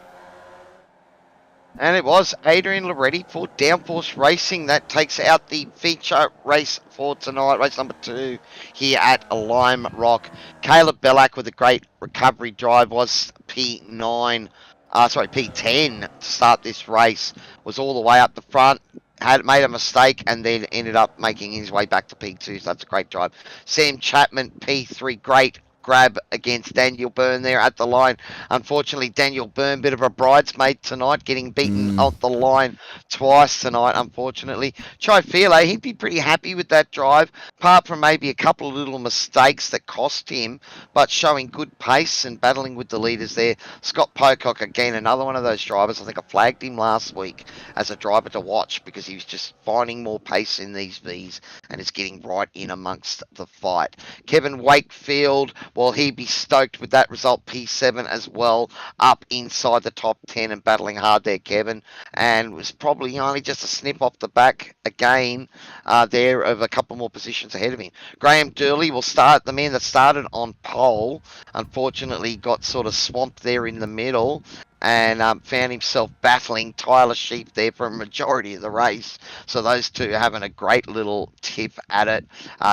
And it was Adrian Loretti for Downforce Racing that takes out the feature race for tonight, race number 2 here at Lime Rock. Caleb Bellac with a great recovery drive was P10 to start this race. Was all the way up the front, had made a mistake and then ended up making his way back to P2. So that's a great drive. Sam Chapman, P3, great grab against Daniel Byrne there at the line. Unfortunately, Daniel Byrne, bit of a bridesmaid tonight, getting beaten off the line twice tonight, unfortunately. Chifile, he'd be pretty happy with that drive, apart from maybe a couple of little mistakes that cost him, but showing good pace and battling with the leaders there. Scott Pocock, again, another one of those drivers. I think I flagged him last week as a driver to watch because he was just finding more pace in these Vs and is getting right in amongst the fight. Kevin Wakefield, well, he'd be stoked with that result, P7 as well, up inside the top 10 and battling hard there, Kevin, and was probably only just a snip off the back again there of a couple more positions ahead of him. Graham Durley will start, the man that started on pole, unfortunately got sort of swamped there in the middle and found himself battling Tyler Sheep there for a majority of the race. So those two are having a great little tiff at it.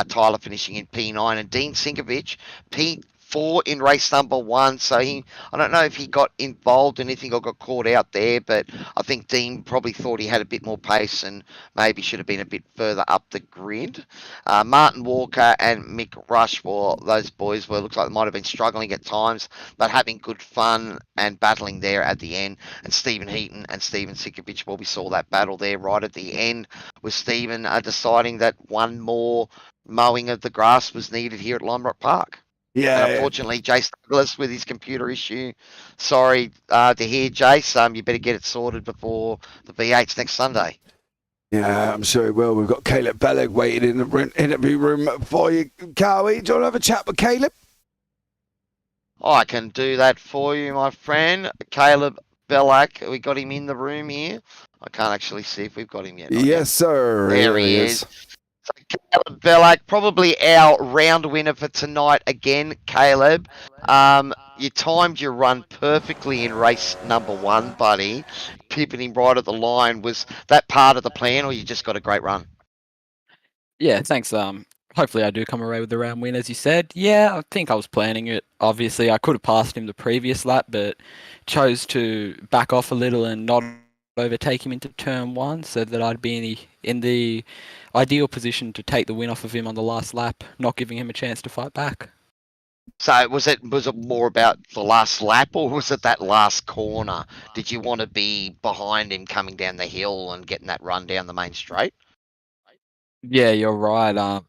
Tyler finishing in P9 and Dean Sinkovich, P4 in race number 1. So I don't know if he got involved in anything or got caught out there, but I think Dean probably thought he had a bit more pace and maybe should have been a bit further up the grid. Martin Walker and Mick Rush, well, those boys looks like they might have been struggling at times, but having good fun and battling there at the end. And Stephen Heaton and Stephen Sinkovich, well, we saw that battle there right at the end with Stephen deciding that one more mowing of the grass was needed here at Lime Park. Yeah. And unfortunately, Jace Douglas with his computer issue. Sorry to hear, Jace. You better get it sorted before the V8s next Sunday. Yeah, I'm sure he will. We've got Caleb Belleg waiting in the interview room for you. Cowie, do you want to have a chat with Caleb? I can do that for you, my friend. Caleb Bellac, we got him in the room here. I can't actually see if we've got him yet. Yes, sir. There he is. So Caleb Bellac, probably our round winner for tonight again, Caleb. You timed your run perfectly in race number 1, buddy. Pivoting right at the line. Was that part of the plan, or you just got a great run? Yeah, thanks. Hopefully I do come away with the round win, as you said. Yeah, I think I was planning it. Obviously, I could have passed him the previous lap, but chose to back off a little and not overtake him into turn 1 so that I'd be in the ideal position to take the win off of him on the last lap, not giving him a chance to fight back. So was it more about the last lap, or was it that last corner? Did you want to be behind him coming down the hill and getting that run down the main straight? Yeah, you're right.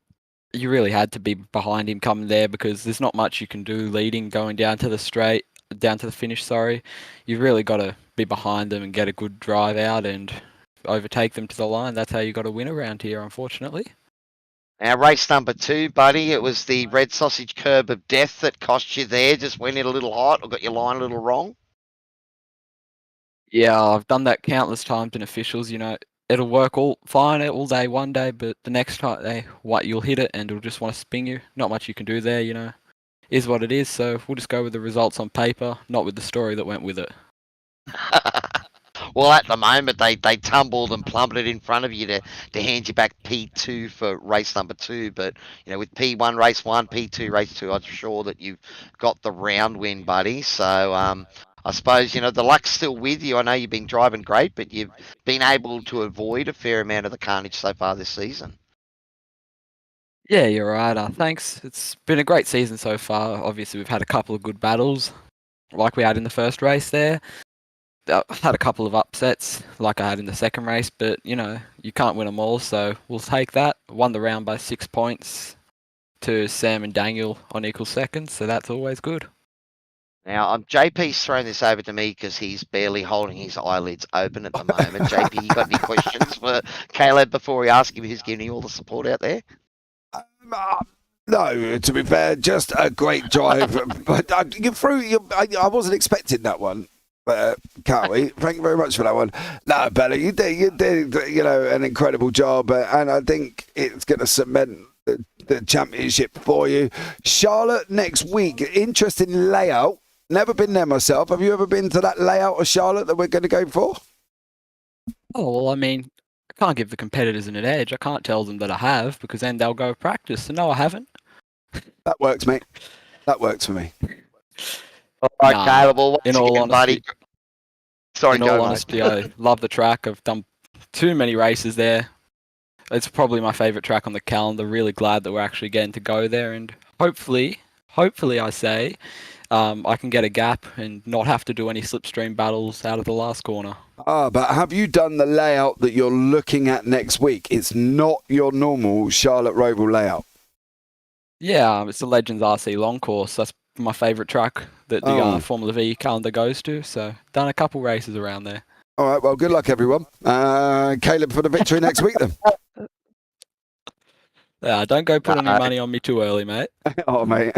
You really had to be behind him coming there because there's not much you can do leading going down to the finish, sorry. You've really got to be behind them and get a good drive out and overtake them to the line. That's how you got to win around here, unfortunately. Now, race number 2, buddy, it was the red sausage curb of death that cost you there. Just went in a little hot or got your line a little wrong? Yeah, I've done that countless times in officials. It'll work all fine all day one day, but the next time you'll hit it and it'll just want to spin you. Not much you can do there, is what it is. So we'll just go with the results on paper, not with the story that went with it. Well, at the moment, they tumbled and plummeted in front of you to hand you back P2 for race number 2. But, with P1 race 1, P2 race 2, I'm sure that you've got the round win, buddy. So I suppose, the luck's still with you. I know you've been driving great, but you've been able to avoid a fair amount of the carnage so far this season. Yeah, you're right. Thanks. It's been a great season so far. Obviously, we've had a couple of good battles, like we had in the first race there. I had a couple of upsets, like I had in the second race, but, you can't win them all, so we'll take that. Won the round by 6 points to Sam and Daniel on equal seconds, so that's always good. Now, JP's thrown this over to me because he's barely holding his eyelids open at the moment. JP, you got any questions for Caleb before we ask him who's giving you all the support out there? No, to be fair, just a great drive. But I wasn't expecting that one. Cowie, thank you very much for that one. No, Bella, you did, an incredible job, and I think it's going to cement the championship for you. Charlotte next week, interesting layout. Never been there myself. Have you ever been to that layout of Charlotte that we're going to go for? Oh, well, I can't give the competitors an edge. I can't tell them that I have because then they'll go practice. So no, I haven't. That works, mate. That works for me. All right, Caleb, well, in all honesty, buddy. Sorry, in all honesty, I love the track. I've done too many races there. It's probably my favourite track on the calendar. Really glad that we're actually getting to go there, and hopefully hopefully, I say, I can get a gap and not have to do any slipstream battles out of the last corner. But have you done the layout that you're looking at next week? It's not your normal Charlotte Roval layout. Yeah, it's the Legends RC long course. That's my favourite track that the Formula V calendar goes to. So done a couple races around there. All right, well, good luck, everyone. Caleb for the victory next week, then. Yeah, don't go put any money on me too early, mate. Oh, mate.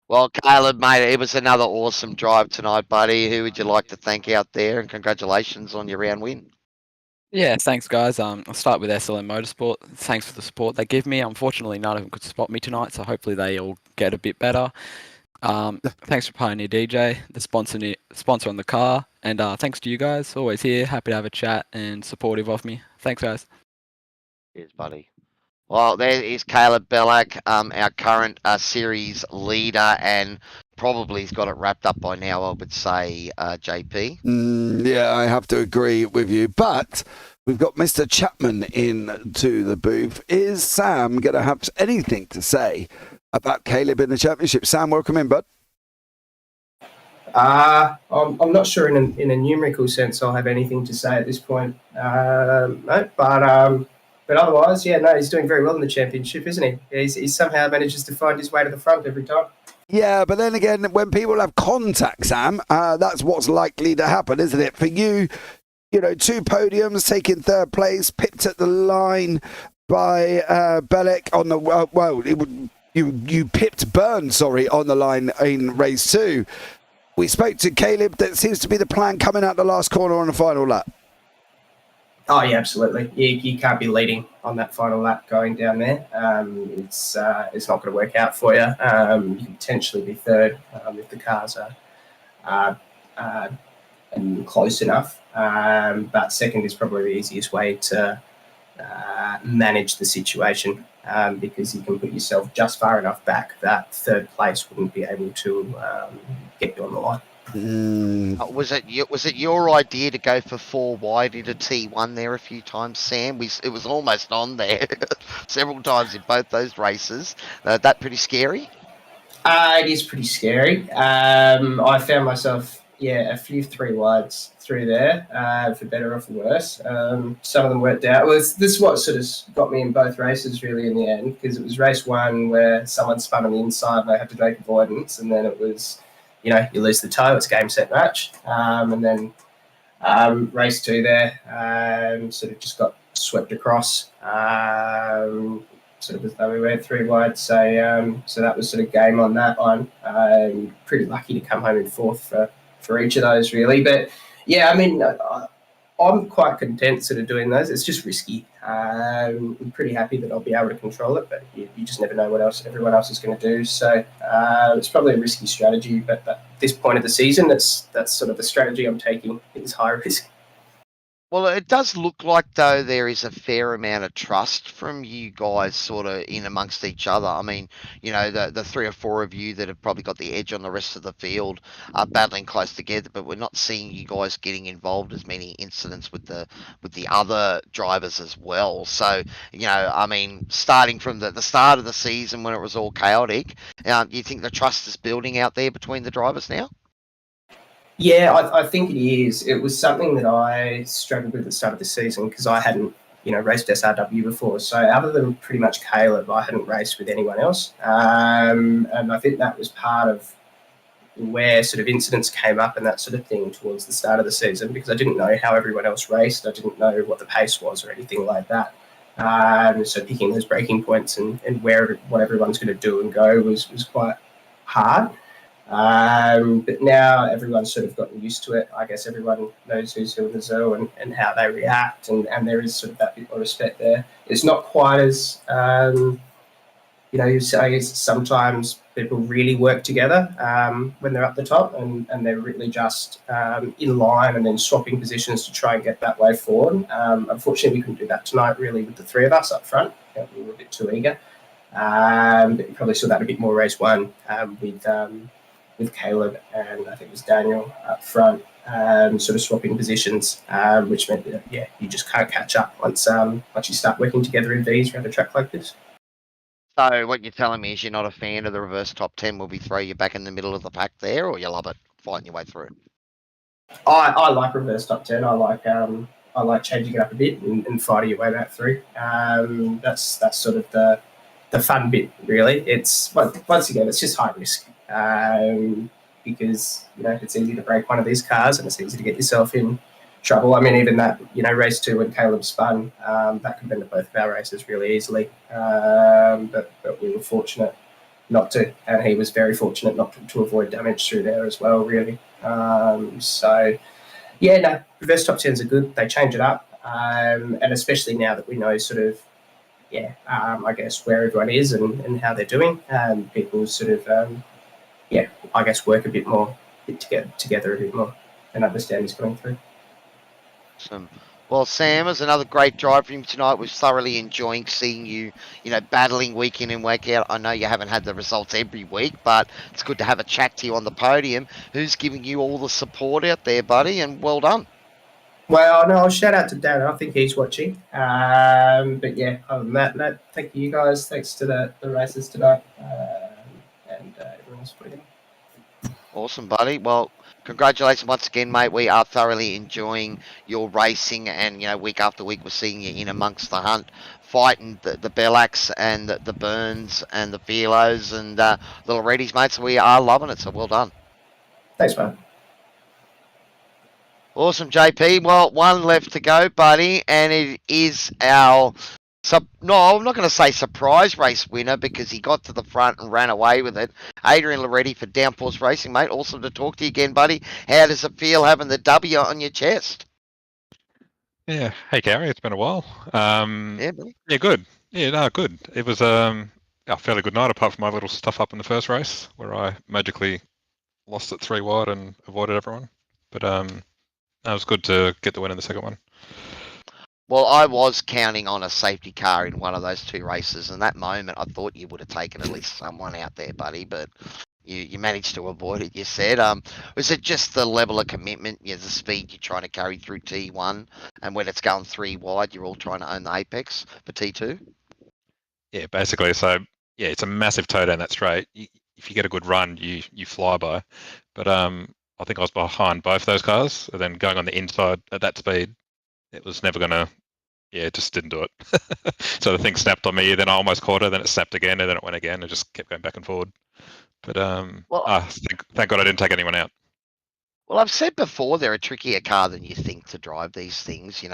Well, Caleb, mate, it was another awesome drive tonight, buddy. Who would you like to thank out there? And congratulations on your round win. Yeah, thanks, guys. I'll start with SLM Motorsport. Thanks for the support they give me. Unfortunately, none of them could spot me tonight, so hopefully they all get a bit better. Thanks for Pioneer DJ, the sponsor on the car, and thanks to you guys. Always here, happy to have a chat and supportive of me. Thanks, guys. Cheers, buddy. Well, there is Caleb Bellack, our current series leader, and probably he's got it wrapped up by now, I would say, JP. Yeah, I have to agree with you. But we've got Mr. Chapman into the booth. Is Sam going to have anything to say about Caleb in the championship? Sam, welcome in, bud. I'm not sure in a numerical sense I'll have anything to say at this point. No, but otherwise, yeah, no, he's doing very well in the championship, isn't he? He somehow manages to find his way to the front every time. Yeah, but then again, when people have contact, Sam, that's what's likely to happen, isn't it? For you, 2 podiums, taking 3rd place, pipped at the line by Belek on the you pipped Burns, on the line in race 2. We spoke to Caleb. That seems to be the plan coming out the last corner on the final lap. Oh, yeah, absolutely. You can't be leading on that final lap going down there. It's not going to work out for you. You can potentially be 3rd if the cars are close enough. But 2nd is probably the easiest way to manage the situation because you can put yourself just far enough back that 3rd place wouldn't be able to get you on the line. Was it your idea to go for 4 wide into T1 there a few times, Sam? It was almost on there several times in both those races. That pretty scary? It is pretty scary. I found myself, a few 3 wides through there, for better or for worse. Some of them worked out. Well, this is what sort of got me in both races, really, in the end, because it was race 1 where someone spun on the inside and I had to make avoidance, and then it was, you lose the toe, it's game, set, match. And then race 2 there, sort of just got swept across, sort of as though we went 3 wide. So that was sort of game on that one. Pretty lucky to come home in 4th for each of those, really. But, yeah, I mean, I'm quite content sort of doing those. It's just risky. I'm pretty happy that I'll be able to control it, but you just never know what everyone else is going to do. So it's probably a risky strategy, but at this point of the season, that's sort of the strategy I'm taking, is high risk. Well, it does look like, though, there is a fair amount of trust from you guys sort of in amongst each other. I mean, the 3 or 4 of you that have probably got the edge on the rest of the field are battling close together, but we're not seeing you guys getting involved as many incidents with the other drivers as well. So, I mean, starting from the start of the season when it was all chaotic, do you think the trust is building out there between the drivers now? Yeah, I think it is. It was something that I struggled with at the start of the season because I hadn't, raced SRW before. So other than pretty much Caleb, I hadn't raced with anyone else. And I think that was part of where sort of incidents came up and that sort of thing towards the start of the season, because I didn't know how everyone else raced. I didn't know what the pace was or anything like that. So picking those breaking points and what everyone's going to do and go was quite hard. But now everyone's sort of gotten used to it. I guess everyone knows who's who in the zoo and how they react, and there is sort of that bit more respect there. It's not quite as, you say sometimes people really work together when they're up the top and they're really just in line and then swapping positions to try and get that way forward. Unfortunately, we couldn't do that tonight, really, with the 3 of us up front. We were a bit too eager. But you probably saw that a bit more race 1 with Caleb and I think it was Daniel up front, sort of swapping positions, which meant that, you just can't catch up once you start working together in V's around a track like this. So what you're telling me is you're not a fan of the reverse top 10 where we throw you back in the middle of the pack there, or you love it, fighting your way through? I like reverse top 10. I like changing it up a bit and fighting your way back through. That's sort of the fun bit, really. It's once again, it's just high risk because it's easy to break one of these cars and it's easy to get yourself in trouble. I mean, even that race 2 when Caleb spun, that could have been to both of our races really easily. But we were fortunate not to, and he was very fortunate not to avoid damage through there as well, really. So, yeah, no, reverse top 10s are good. They change it up, and especially now that we know sort of, I guess where everyone is and how they're doing, people sort of, I guess work a bit more, together a bit more, and understand what's going through. Awesome. Well, Sam, it was another great drive from you tonight. We're thoroughly enjoying seeing you, battling week in and week out. I know you haven't had the results every week, but it's good to have a chat to you on the podium. Who's giving you all the support out there, buddy? And well done. Well, no, I'll shout out to Dan. I think he's watching. But yeah, other than that, thank you guys. Thanks to the racers tonight and everyone else putting in. Awesome, buddy. Well, congratulations once again, mate. We are thoroughly enjoying your racing, and week after week we're seeing you in amongst the hunt, fighting the Bellacs and the Burns and the Philos and little Reddies, mate. So we are loving it. So well done. Thanks, man. Awesome, JP. Well, one left to go, buddy, and it is our no, I'm not going to say surprise race winner because he got to the front and ran away with it. Adrian Loretti for Downforce Racing, mate. Awesome to talk to you again, buddy. How does it feel having the W on your chest? Yeah. Hey, Gary. It's been a while. Yeah, buddy. Yeah, good. Yeah, no, good. It was a fairly good night, apart from my little stuff up in the first race where I magically lost it 3 wide and avoided everyone. But it was good to get the win in the second one. Well, I was counting on a safety car in one of those 2 races, and that moment I thought you would have taken at least someone out there, buddy, but you managed to avoid it, you said. Was it just the level of commitment, the speed you're trying to carry through T1, and when it's going 3 wide, you're all trying to own the apex for T2? Yeah, basically. So, yeah, it's a massive toe down that straight. If you get a good run, you fly by. But I think I was behind both those cars, and then going on the inside at that speed, it was never going to, it just didn't do it. So the thing snapped on me, then I almost caught it, then it snapped again, and then it went again, and just kept going back and forward. But thank God I didn't take anyone out. Well, I've said before they're a trickier car than you think to drive these things.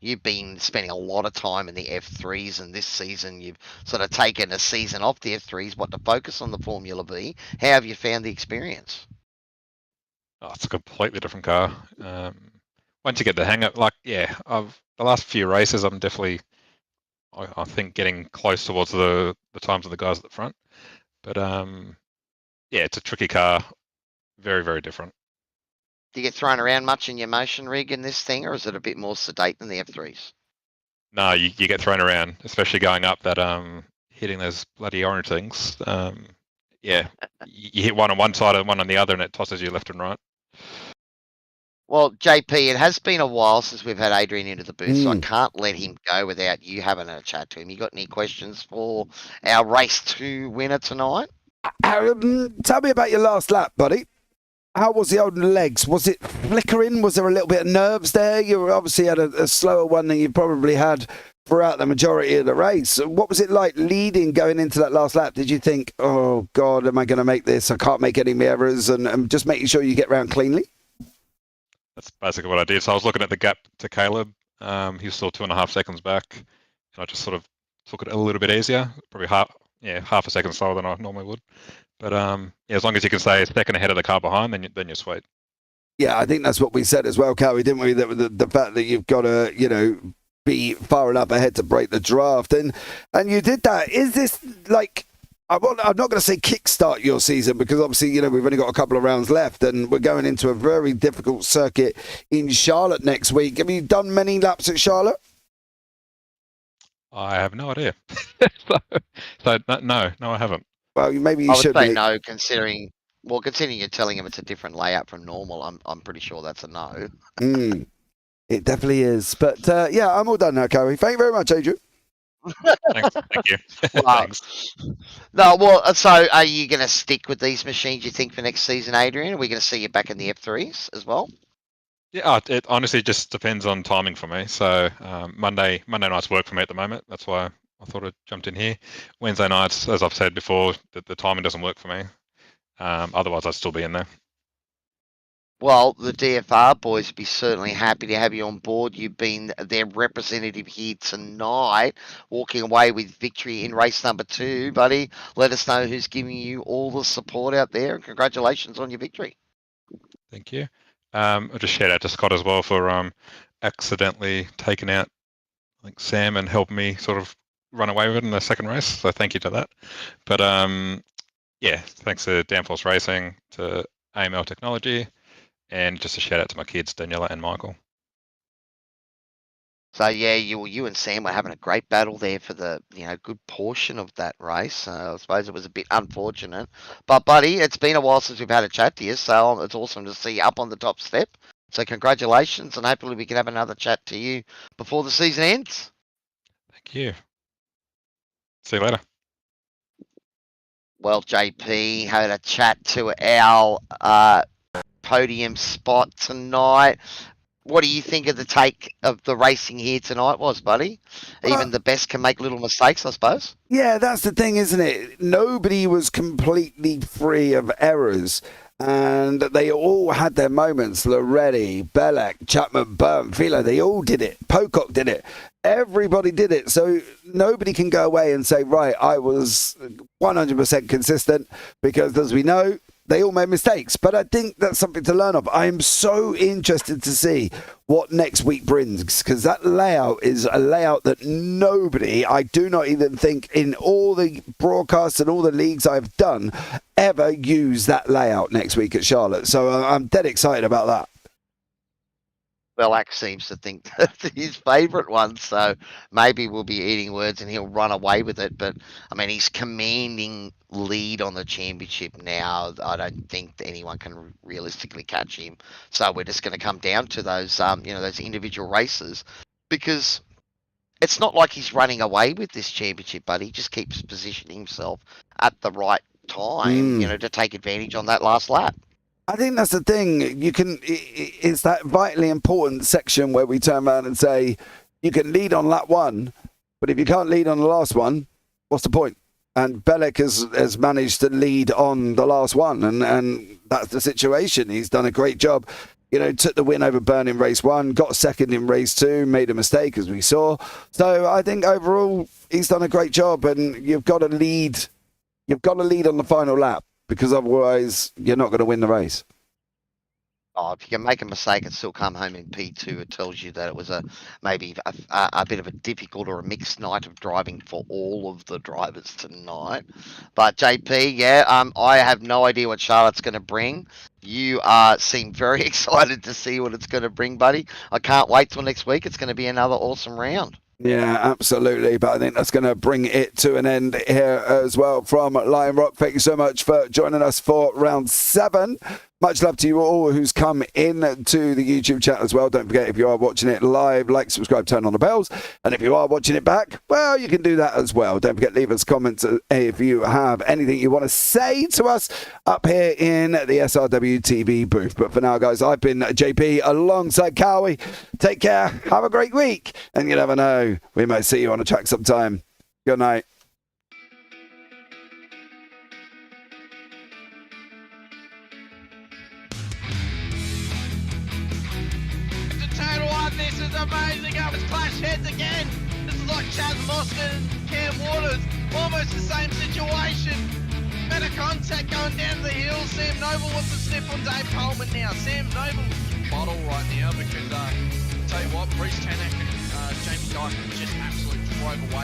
You've been spending a lot of time in the F3s, and this season you've sort of taken a season off the F3s, to focus on the Formula V. How have you found the experience? Oh, it's a completely different car. Once you get the hang of the last few races, I'm definitely, I think, getting close towards the times of the guys at the front. But it's a tricky car, very, very different. Do you get thrown around much in your motion rig in this thing, or is it a bit more sedate than the F3s? No, you get thrown around, especially going up that hitting those bloody orange things. You hit one on one side and one on the other, and it tosses you left and right. Well, JP, it has been a while since we've had Adrian into the booth, so I can't let him go without you having a chat to him. You got any questions for our race 2 winner tonight? Tell me about your last lap, buddy. How was the old legs? Was it flickering? Was there a little bit of nerves there? You obviously had a slower one than you probably had throughout the majority of the race. What was it like going into that last lap? Did you think, oh, God, am I going to make this? I can't make any errors, and just making sure you get round cleanly? That's basically what I did. So I was looking at the gap to Caleb. He was still 2.5 seconds back. And I just sort of took it a little bit easier, probably half a second slower than I normally would. But as long as you can stay a second ahead of the car behind, then you're sweet. Yeah, I think that's what we said as well, Cowie, didn't we? The fact that you've got to, be far enough ahead to break the draft, and you did that. Is this like? I'm not going to say kickstart your season because obviously, we've only got a couple of rounds left and we're going into a very difficult circuit in Charlotte next week. Have you done many laps at Charlotte? I have no idea. so no, I haven't. Well, maybe you should. I would say no, considering you're telling him it's a different layout from normal. I'm pretty sure that's a no. It definitely is. But I'm all done now, Cowie. Thank you very much, Adrian. Thank you. Wow. Thanks. No, well, so are you going to stick with these machines, you think, for next season, Adrian? Are we going to see you back in the F3s as well? Yeah, it honestly just depends on timing for me. So Monday nights work for me at the moment. That's why I thought I jumped in here. Wednesday nights, as I've said before, the timing doesn't work for me. Otherwise, I'd still be in there. Well, the DFR boys would be certainly happy to have you on board. You've been their representative here tonight, walking away with victory in race number 2, buddy. Let us know who's giving you all the support out there, and congratulations on your victory. Thank you. I'll just shout out to Scott as well for accidentally taking out Sam and helping me sort of run away with it in the second race. So thank you to that. But yeah, thanks to Downforce Racing, to AML Technology, and just a shout out to my kids, Daniela and Michael. So yeah, you and Sam were having a great battle there for the good portion of that race. I suppose it was a bit unfortunate, but buddy, it's been a while since we've had a chat to you, so it's awesome to see you up on the top step. So congratulations, and hopefully we can have another chat to you before the season ends. Thank you. See you later. Well, JP, had a chat to our podium spot tonight. What do you think of the take of the racing here tonight was, buddy? Even the best can make little mistakes, I suppose. Yeah, that's the thing, isn't it? Nobody was completely free of errors. And they all had their moments. Loretti, Belek, Chapman, Burn, Philo, they all did it. Pocock did it. Everybody did it. So nobody can go away and say, right, I was 100% consistent, because as we know, they all made mistakes. But I think that's something to learn of. I am so interested to see what next week brings, because that layout is a layout that nobody, I do not even think in all the broadcasts and all the leagues I've done, ever use that layout next week at Charlotte. So I'm dead excited about that. Belak seems to think that's his favourite one, so maybe we'll be eating words and he'll run away with it. But, I mean, he's commanding lead on the championship now. I don't think anyone can realistically catch him. So we're just going to come down to those, those individual races, because it's not like he's running away with this championship, but he just keeps positioning himself at the right time, to take advantage on that last lap. I think that's the thing. It's that vitally important section where we turn around and say, you can lead on lap 1, but if you can't lead on the last one, what's the point? And Belek has managed to lead on the last one, and that's the situation. He's done a great job. Took the win over Burn in race 1, got second in race 2, made a mistake, as we saw. So I think overall, he's done a great job, and you've got to lead. You've got to lead on the final lap, because otherwise you're not going to win the race. Oh, if you can make a mistake and still come home in P2, it tells you that it was maybe a bit of a difficult or a mixed night of driving for all of the drivers tonight. But JP, I have no idea what Charlotte's going to bring. You seem very excited to see what it's going to bring, buddy. I can't wait till next week. It's going to be another awesome round. Yeah, absolutely. But I think that's going to bring it to an end here as well from Lion Rock. Thank you so much for joining us for round 7. Much love to you all who's come in to the YouTube chat as well. Don't forget, if you are watching it live, like, subscribe, turn on the bells. And if you are watching it back, well, you can do that as well. Don't forget, leave us comments if you have anything you want to say to us up here in the SRWtv booth. But for now, guys, I've been JP alongside Cowie. Take care. Have a great week. And you never know, we might see you on a track sometime. Good night. This is amazing. I was clash heads again. This is like Chaz Mostert and Cam Waters. Almost the same situation. Better contact going down the hill. Sam Noble wants to snip on Dave Coleman now. Sam Noble bottle right now because, tell you what, Bruce Tanak and Jamie Dyke just absolutely drove away.